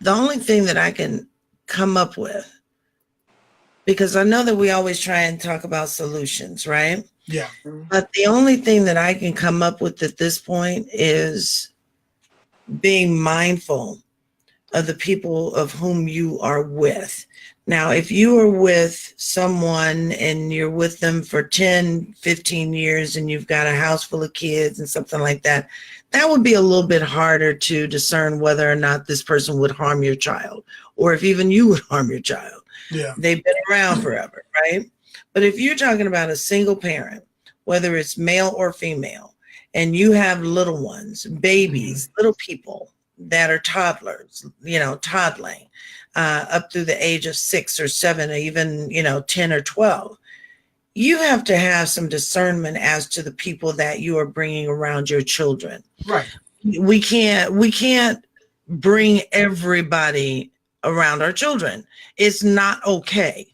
the only thing that I can come up with, because I know that we always try and talk about solutions, right? Yeah. But the only thing that I can come up with at this point is being mindful of the people of whom you are with. Now, if you are with someone and you're with them for 10, 15 years and you've got a house full of kids and something like that, that would be a little bit harder to discern whether or not this person would harm your child or if even you would harm your child. Yeah. They've been around forever, right? But if you're talking about a single parent, whether it's male or female, and you have little ones, babies, little people that are toddlers, toddling up through the age of 6 or 7, or even, 10 or 12, you have to have some discernment as to the people that you are bringing around your children. Right. We can't bring everybody around our children. It's not okay.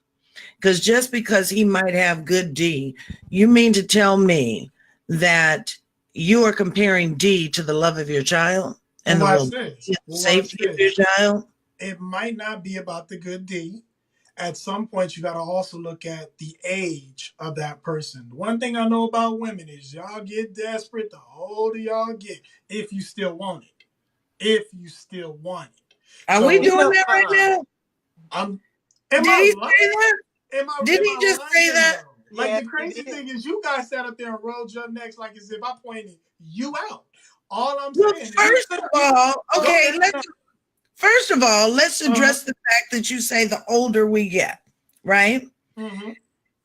Because just because he might have good D, you mean to tell me that you are comparing D to the love of your child and the safety of your child? It might not be about the good D. At some point, you got to also look at the age of that person. One thing I know about women is y'all get desperate the older y'all get, if you still want it. If you still want it. Are we doing that right now? Did he say that? Did he just say that? Like, the crazy thing is you guys sat up there and rolled your necks like as if I pointed you out. All I'm saying is, first of all, let's address the fact that you say the older we get, right? Mm-hmm.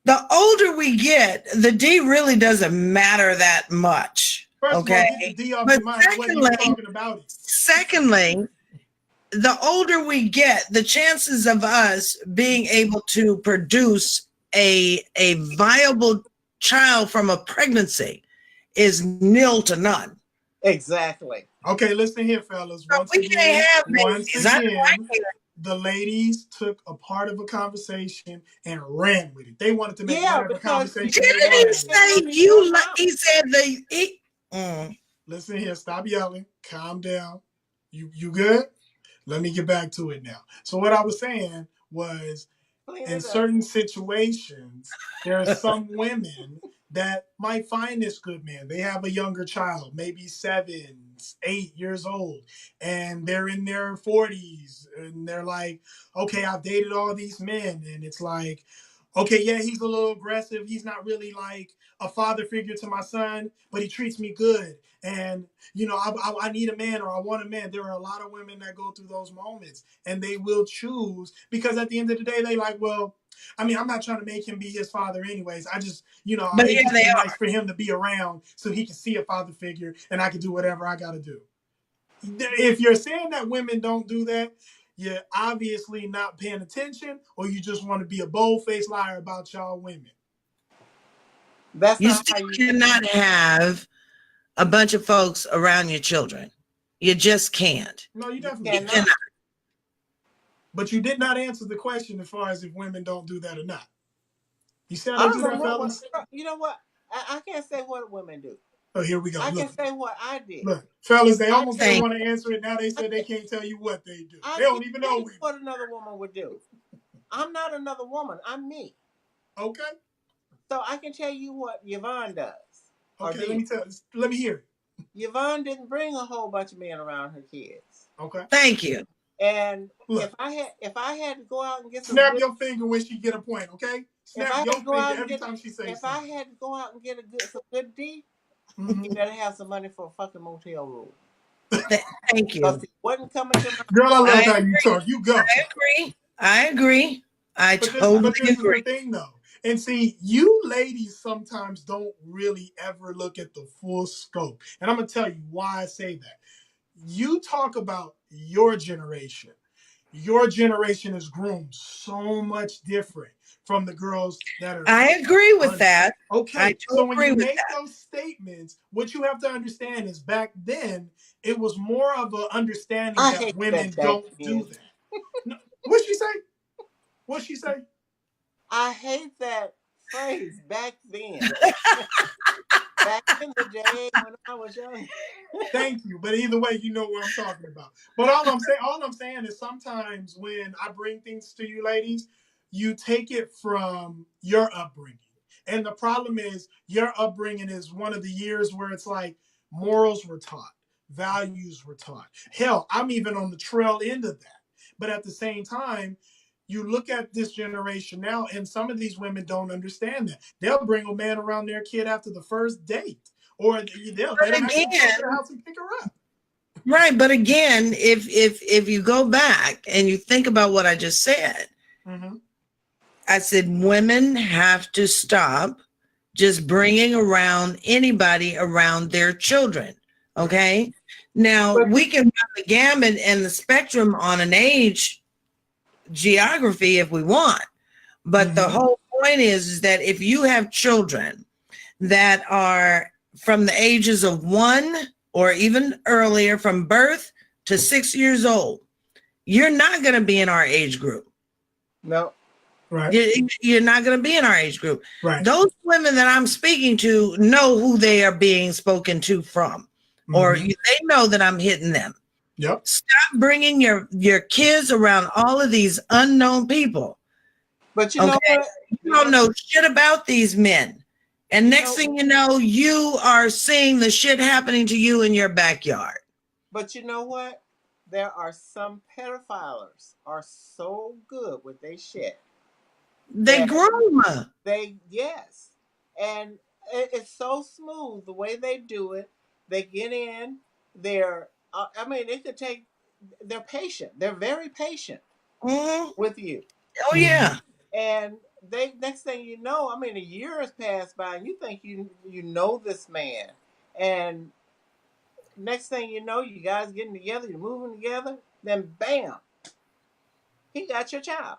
The older we get, the D really doesn't matter that much. First of all, get the D off your mind. What are you talking about? Secondly, the older we get, the chances of us being able to produce a viable child from a pregnancy is nil to none. Exactly. Okay, listen here, fellas. Once again, the ladies took a part of a conversation and ran with it. They wanted to make whatever conversation they wanted. He said Listen here, stop yelling. Calm down. You good? Let me get back to it now. So what I was saying was, in certain situations, there are some women that might find this good man. They have a younger child, maybe 7, 8 years old, and they're in their 40s, and they're like, okay, I've dated all these men, and it's like, Okay, yeah, he's a little aggressive. He's not really like a father figure to my son, but he treats me good. And, you know, I need a man, or I want a man. There are a lot of women that go through those moments, and they will choose, because at the end of the day, they like, well, I mean, I'm not trying to make him be his father anyways. I just, you know, But it yeah, just they be are. nice for him to be around so he can see a father figure and I can do whatever I got to do. If you're saying that women don't do that, you're obviously not paying attention, or you just want to be a bold-faced liar about y'all women. That's You not still how you cannot have a bunch of folks around your children. You just can't. No, you definitely cannot. cannot. But you did not answer the question as far as if women don't do that or not. You see how they do that, fellas? You know what? I can't say what women do. Oh, here we go. I Look, can say what I did. look, fellas, they almost didn't think- want to answer it. Now they said they can't tell you what they do. I They don't even know what another woman would do. I'm not another woman. I'm me. Okay. So I can tell you what Yvonne does. Okay, let me hear it. Yvonne didn't bring a whole bunch of men around her kids. Okay. Thank you. And look, if I had to go out and get some snap your finger when she get a point, okay? Snap your finger every time she says something. If I had to go out and get some good D, you better have some money for a fucking motel room. Thank you. Because he wasn't coming to my girl. I love how you talk. You go. I agree. But this Totally is agree. the thing, though. And see, you ladies sometimes don't really ever look at the full scope. And I'm going to tell you why I say that. You talk about your generation. Your generation is groomed so much different from the girls that are. I agree with that. Okay, so when you make those statements, what you have to understand is back then, it was more of an understanding that women don't do that. No, what'd she say? What'd she say? I hate that phrase, back then. Back in the day when I was young. Thank you. But either way, you know what I'm talking about. But all I'm saying is sometimes when I bring things to you ladies, you take it from your upbringing. And the problem is your upbringing is one of the years where it's like morals were taught, values were taught. Hell, I'm even on the trail end of that. But at the same time, you look at this generation now, and some of these women don't understand that. They'll bring a man around their kid after the first date, or they'll let him actually come to the house and pick her up. Right, but again, if you go back and you think about what I just said, I said women have to stop just bringing around anybody around their children. Okay, now we can run the gamut and the spectrum on an age geography if we want, but the whole point is that if you have children that are from the ages of 1 or even earlier, from birth to 6 years old, you're not going to be in our age group. No. Right. You're not going to be in our age group. Right. Those women that I'm speaking to know who they are being spoken to from, or they know that I'm hitting them. Yep. Stop bringing your kids around all of these unknown people. But you know what? You don't know shit about these men. And next thing you know, you are seeing the shit happening to you in your backyard. But you know what? There are some pedophiles are so good with their shit. They groom. Yes. And it's so smooth the way they do it. They get in, they're patient. They're very patient with you. Oh yeah. And next thing you know, a year has passed by and you think you know this man. And next thing you know, you guys getting together, you're moving together, then bam, he got your child.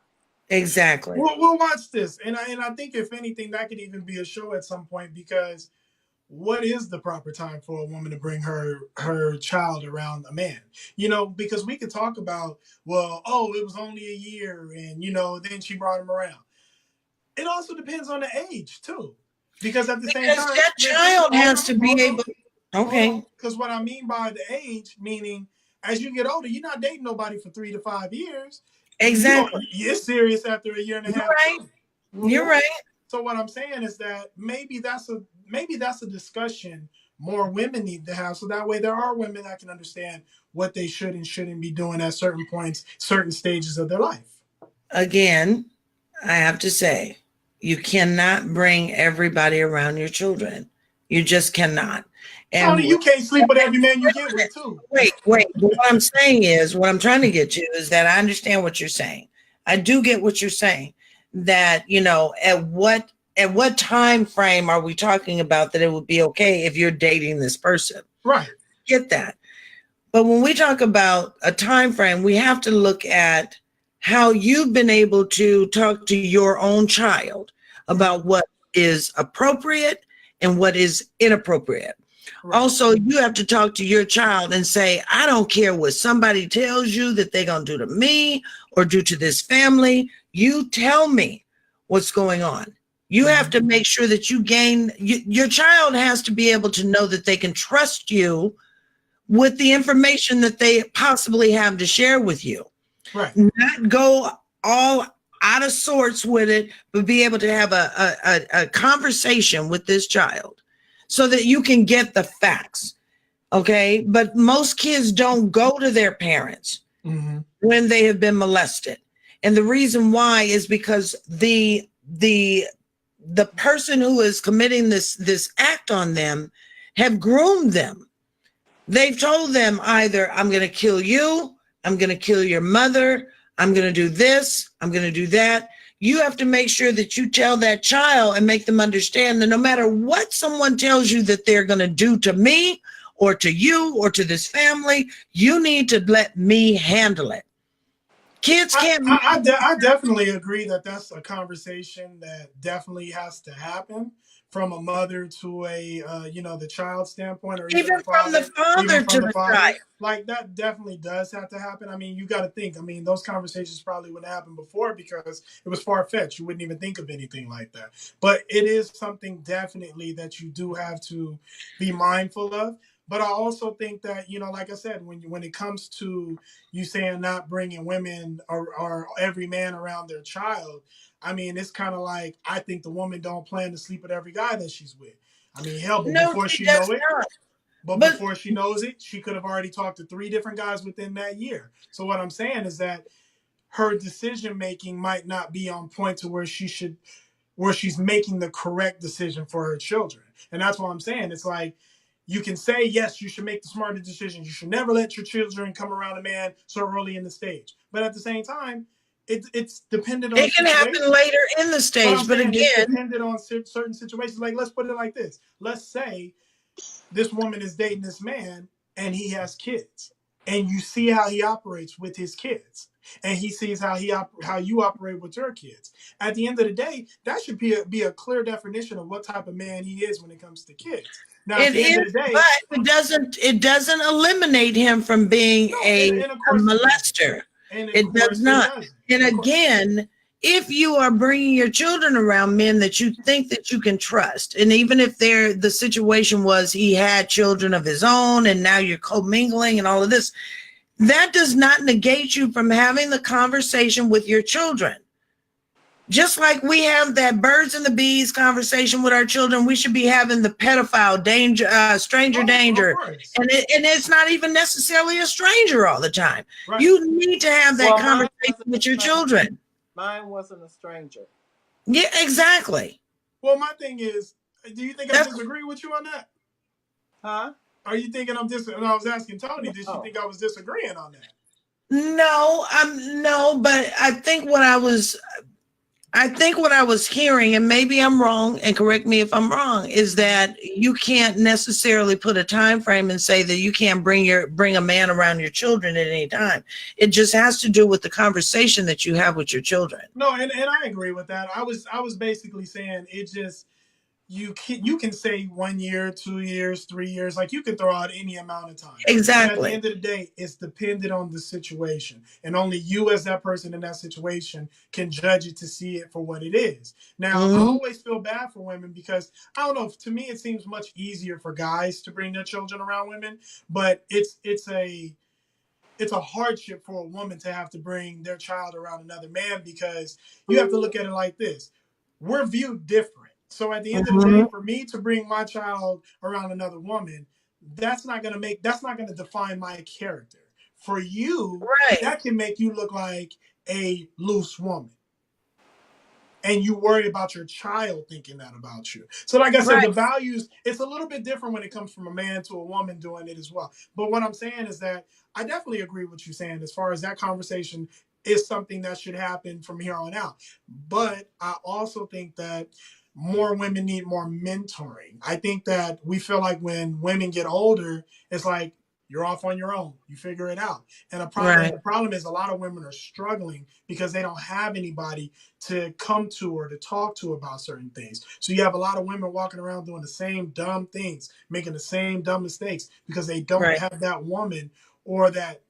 Exactly. We'll watch this. And I think if anything, that could even be a show at some point, because what is the proper time for a woman to bring her child around a man? Because we could talk about, well, it was only a year and, then she brought him around. It also depends on the age too. Because at the same time, that child has to be able. Okay. Because what I mean by the age, meaning as you get older, you're not dating nobody for 3 to 5 years. Exactly. You're serious after a year and a half. Right. You're right. So what I'm saying is that maybe that's a discussion more women need to have. So that way there are women that can understand what they should and shouldn't be doing at certain points, certain stages of their life. Again, I have to say, You cannot bring everybody around your children. You just cannot. And Toni, you can't sleep with every man you get with, too. Wait. But what I'm saying is, what I'm trying to get to is that I understand what you're saying. I do get what you're saying. That, you know, at what time frame are we talking about that it would be okay if you're dating this person? Right. Get that. But when we talk about a time frame, we have to look at how you've been able to talk to your own child about what is appropriate and what is inappropriate. Right. Also, you have to talk to your child and say, I don't care what somebody tells you that they're going to do to me or do to this family. You tell me what's going on. You have to make sure that your child has to be able to know that they can trust you with the information that they possibly have to share with you. Right. Not go all out of sorts with it, but be able to have a conversation with this child so that you can get the facts. Okay. But most kids don't go to their parents when they have been molested. And the reason why is because the person who is committing this act on them have groomed them. They've told them either I'm going to kill you, I'm going to kill your mother, I'm going to do this, I'm going to do that. You have to make sure that you tell that child and make them understand that no matter what someone tells you that they're going to do to me or to you or to this family, you need to let me handle it. Kids can't. I definitely agree that that's a conversation that definitely has to happen from a mother to a the child standpoint, or even from the father to the child. Like that definitely does have to happen. I mean, you got to think. I mean, those conversations probably wouldn't happen before because it was far fetched. You wouldn't even think of anything like that. But it is something definitely that you do have to be mindful of. But I also think that, like I said, when it comes to you saying not bringing women or every man around their child, I mean, it's kind of like, I think the woman don't plan to sleep with every guy that she's with. I mean, hell, but before she knows it, before she knows it, she could have already talked to 3 different guys within that year. So what I'm saying is that her decision making might not be on point to where she's making the correct decision for her children. And that's what I'm saying. It's like, you can say, yes, you should make the smarter decisions. You should never let your children come around a man so early in the stage. But at the same time, it's dependent on. It can happen later in the stage, but again, it's dependent on certain situations. Like, let's put it like this. Let's say this woman is dating this man and he has kids, and you see how he operates with his kids, and he sees how you operate with your kids. At the end of the day, that should be a clear definition of what type of man he is when it comes to kids. Now, it is, but it doesn't eliminate him from being a molester. It does not. And again, if you are bringing your children around men that you think that you can trust, and even if the situation was he had children of his own and now you're commingling and all of this, that does not negate you from having the conversation with your children. Just like we have that birds and the bees conversation with our children, we should be having the pedophile danger, stranger danger. And it's not even necessarily a stranger all the time. Right. You need to have that conversation with your children. Mine wasn't a stranger. Yeah, exactly. Well, my thing is, do you think I disagree with you on that? Huh? Are you thinking I was asking Toni, did she think I was disagreeing on that? No, but I think what I was hearing, and maybe I'm wrong, and correct me if I'm wrong, is that you can't necessarily put a time frame and say that you can't bring a man around your children at any time. It just has to do with the conversation that you have with your children. No, and I agree with that. I was basically saying it just you can say 1 year, 2 years, 3 years, like you can throw out any amount of time. Exactly. But at the end of the day, it's dependent on the situation, and only you as that person in that situation can judge it to see it for what it is. Now, I always feel bad for women because I don't know. To me, it seems much easier for guys to bring their children around women, but it's a hardship for a woman to have to bring their child around another man because you have to look at it like this: we're viewed different. So at the end of the day, for me to bring my child around another woman, that's not going to define my character. For you, that can make you look like a loose woman. and you worry about your child thinking that about you. So like I said, the values, it's a little bit different when it comes from a man to a woman doing it as well. But what I'm saying is that I definitely agree with you saying as far as that conversation is something that should happen from here on out. But I also think that more women need more mentoring. I think that we feel like when women get older, it's like you're off on your own. You figure it out. And the problem is a lot of women are struggling because they don't have anybody to come to or to talk to about certain things. So you have a lot of women walking around doing the same dumb things, making the same dumb mistakes because they don't have that woman or that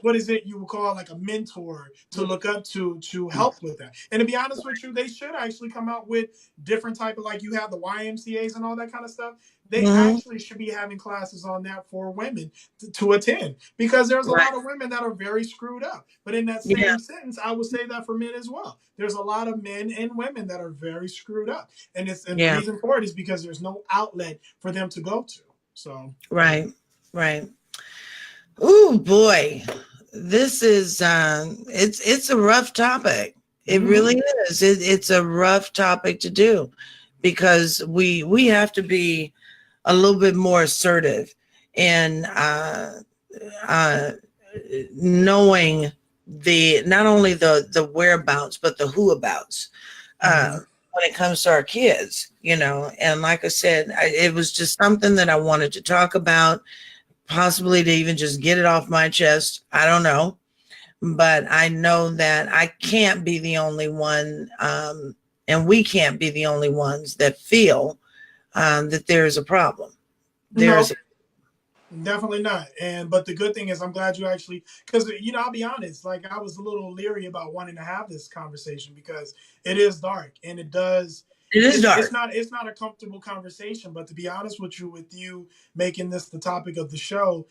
what is it you would call like a mentor to look up to help with that. And to be honest with you, they should actually come out with different type of, like you have the YMCAs and all that kind of stuff. They actually should be having classes on that for women to attend, because there's a lot of women that are very screwed up. But in that same sentence, I would say that for men as well. There's a lot of men and women that are very screwed up. And the reason for it is because there's no outlet for them to go to. So Right. Oh boy, this is it's a rough topic. It really is. It's a rough topic to do, because we have to be a little bit more assertive in knowing not only the whereabouts but the whoabouts when it comes to our kids, And like I said, it was just something that I wanted to talk about. Possibly to even just get it off my chest. I don't know. But I know that I can't be the only one, and we can't be the only ones that feel that there's a problem. Definitely not. But the good thing is I'm glad you actually, because, I'll be honest, like I was a little leery about wanting to have this conversation because it is dark and it is dark. It's not a comfortable conversation, but to be honest with you making this the topic of the show,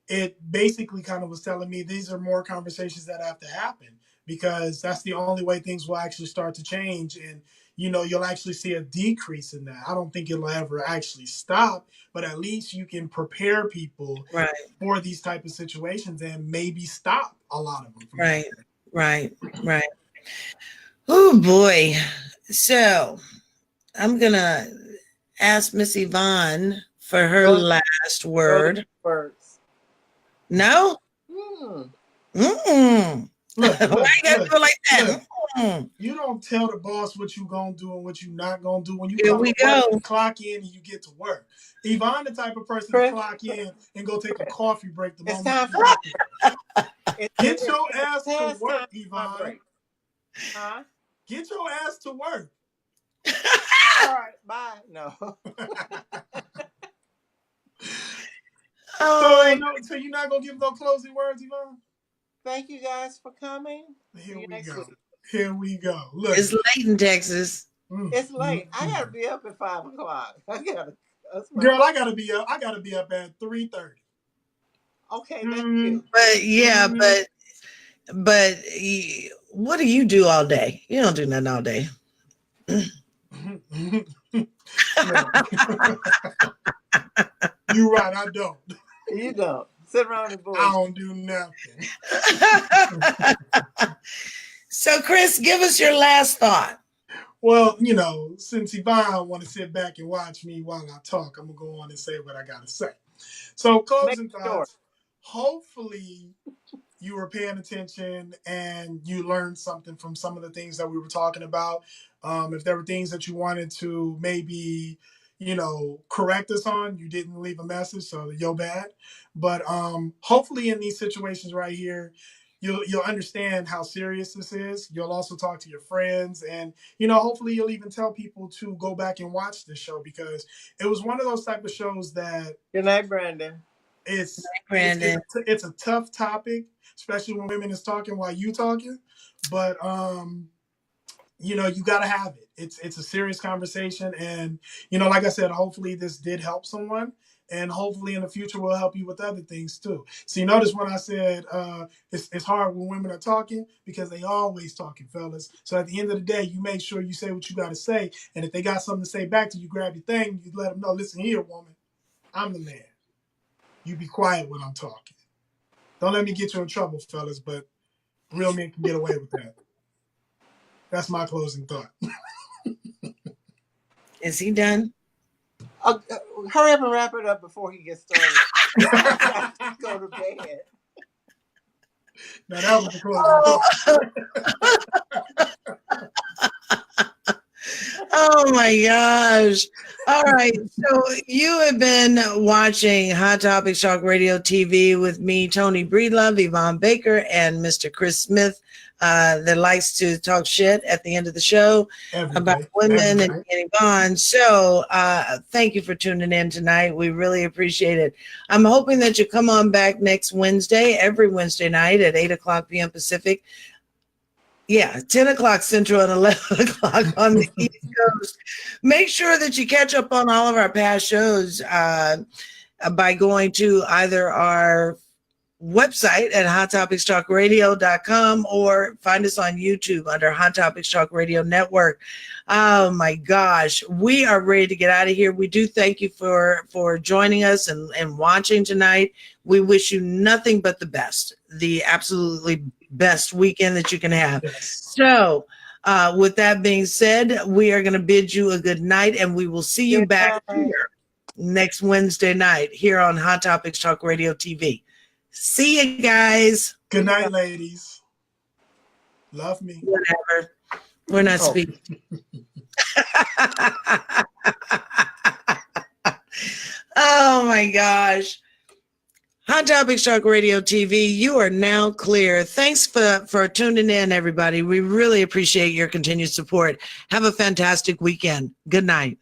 it basically kind of was telling me these are more conversations that have to happen, because that's the only way things will actually start to change. And, you'll actually see a decrease in that. I don't think it'll ever actually stop, but at least you can prepare people for these type of situations and maybe stop a lot of them. Right. Oh boy. So I'm going to ask Miss Yvonne for her last word. No? Look, why you gotta do it like that? You don't tell the boss what you gonna do and what you not gonna do. When you Here come we to work, go. you clock in and you get to work. Yvonne, the type of person to clock in and go take a coffee break the moment. It's time for Get your ass to work, Yvonne. Huh? Get your ass to work. All right, bye. No. So you're not gonna give no closing words, Yvonne? Thank you guys for coming. Here we go. Look, it's late in Texas. It's late. I gotta be up at 5 o'clock. Girl, I gotta be up. I gotta be up at 3:30. Okay, thank you. But but what do you do all day? You don't do nothing all day. You're right. I don't. You don't. Sit around and bullshit. I don't do nothing. So, Chris, give us your last thought. Well, since Yvonne want to sit back and watch me while I talk, I'm going to go on and say what I got to say. So, closing thoughts. Hopefully, you were paying attention and you learned something from some of the things that we were talking about. If there were things that you wanted to maybe correct us on, you didn't leave a message, so you're bad. But hopefully in these situations right here, you'll understand how serious this is. You'll also talk to your friends, and hopefully you'll even tell people to go back and watch this show, because it was one of those type of shows that. Good night, Brandon. It's a tough topic, especially when women is talking while you talking. But you got to have it. It's a serious conversation, and like I said, hopefully this did help someone, and hopefully in the future will help you with other things too. So you notice when I said it's hard when women are talking, because they always talking, fellas. So at the end of the day, you make sure you say what you got to say, and if they got something to say back to you, grab your thing, you let them know. Listen here, woman, I'm the man. You be quiet when I'm talking. Don't let me get you in trouble, fellas, but real men can get away with that. That's my closing thought. Is he done? Hurry up and wrap it up before he gets started. Go to bed. Now that was the closing thought. Oh my gosh. All right. So you have been watching Hot Topics Talk Radio TV with me, Toni Breedlove, Yvonne Baker, and Mr. Chris Smith, that likes to talk shit at the end of the show about women and getting on. So thank you for tuning in tonight. We really appreciate it. I'm hoping that you come on back next Wednesday, every Wednesday night at 8:00 p.m. Pacific. Yeah, 10 o'clock Central and 11 o'clock on the East Coast. Make sure that you catch up on all of our past shows by going to either our website at hottopicstalkradio.com or find us on YouTube under Hot Topics Talk Radio Network. Oh my gosh, we are ready to get out of here. We do thank you for joining us and watching tonight. We wish you nothing but the best, the absolutely best weekend that you can have. Yes. So with that being said, we are going to bid you a good night, and we will see you back here next Wednesday night here on Hot Topics Talk Radio TV. See you guys. Good night, ladies. Love me. Whatever. We're not speaking. Oh my gosh. Hot Topics Talk Radio TV, you are now clear. Thanks for tuning in, everybody. We really appreciate your continued support. Have a fantastic weekend. Good night.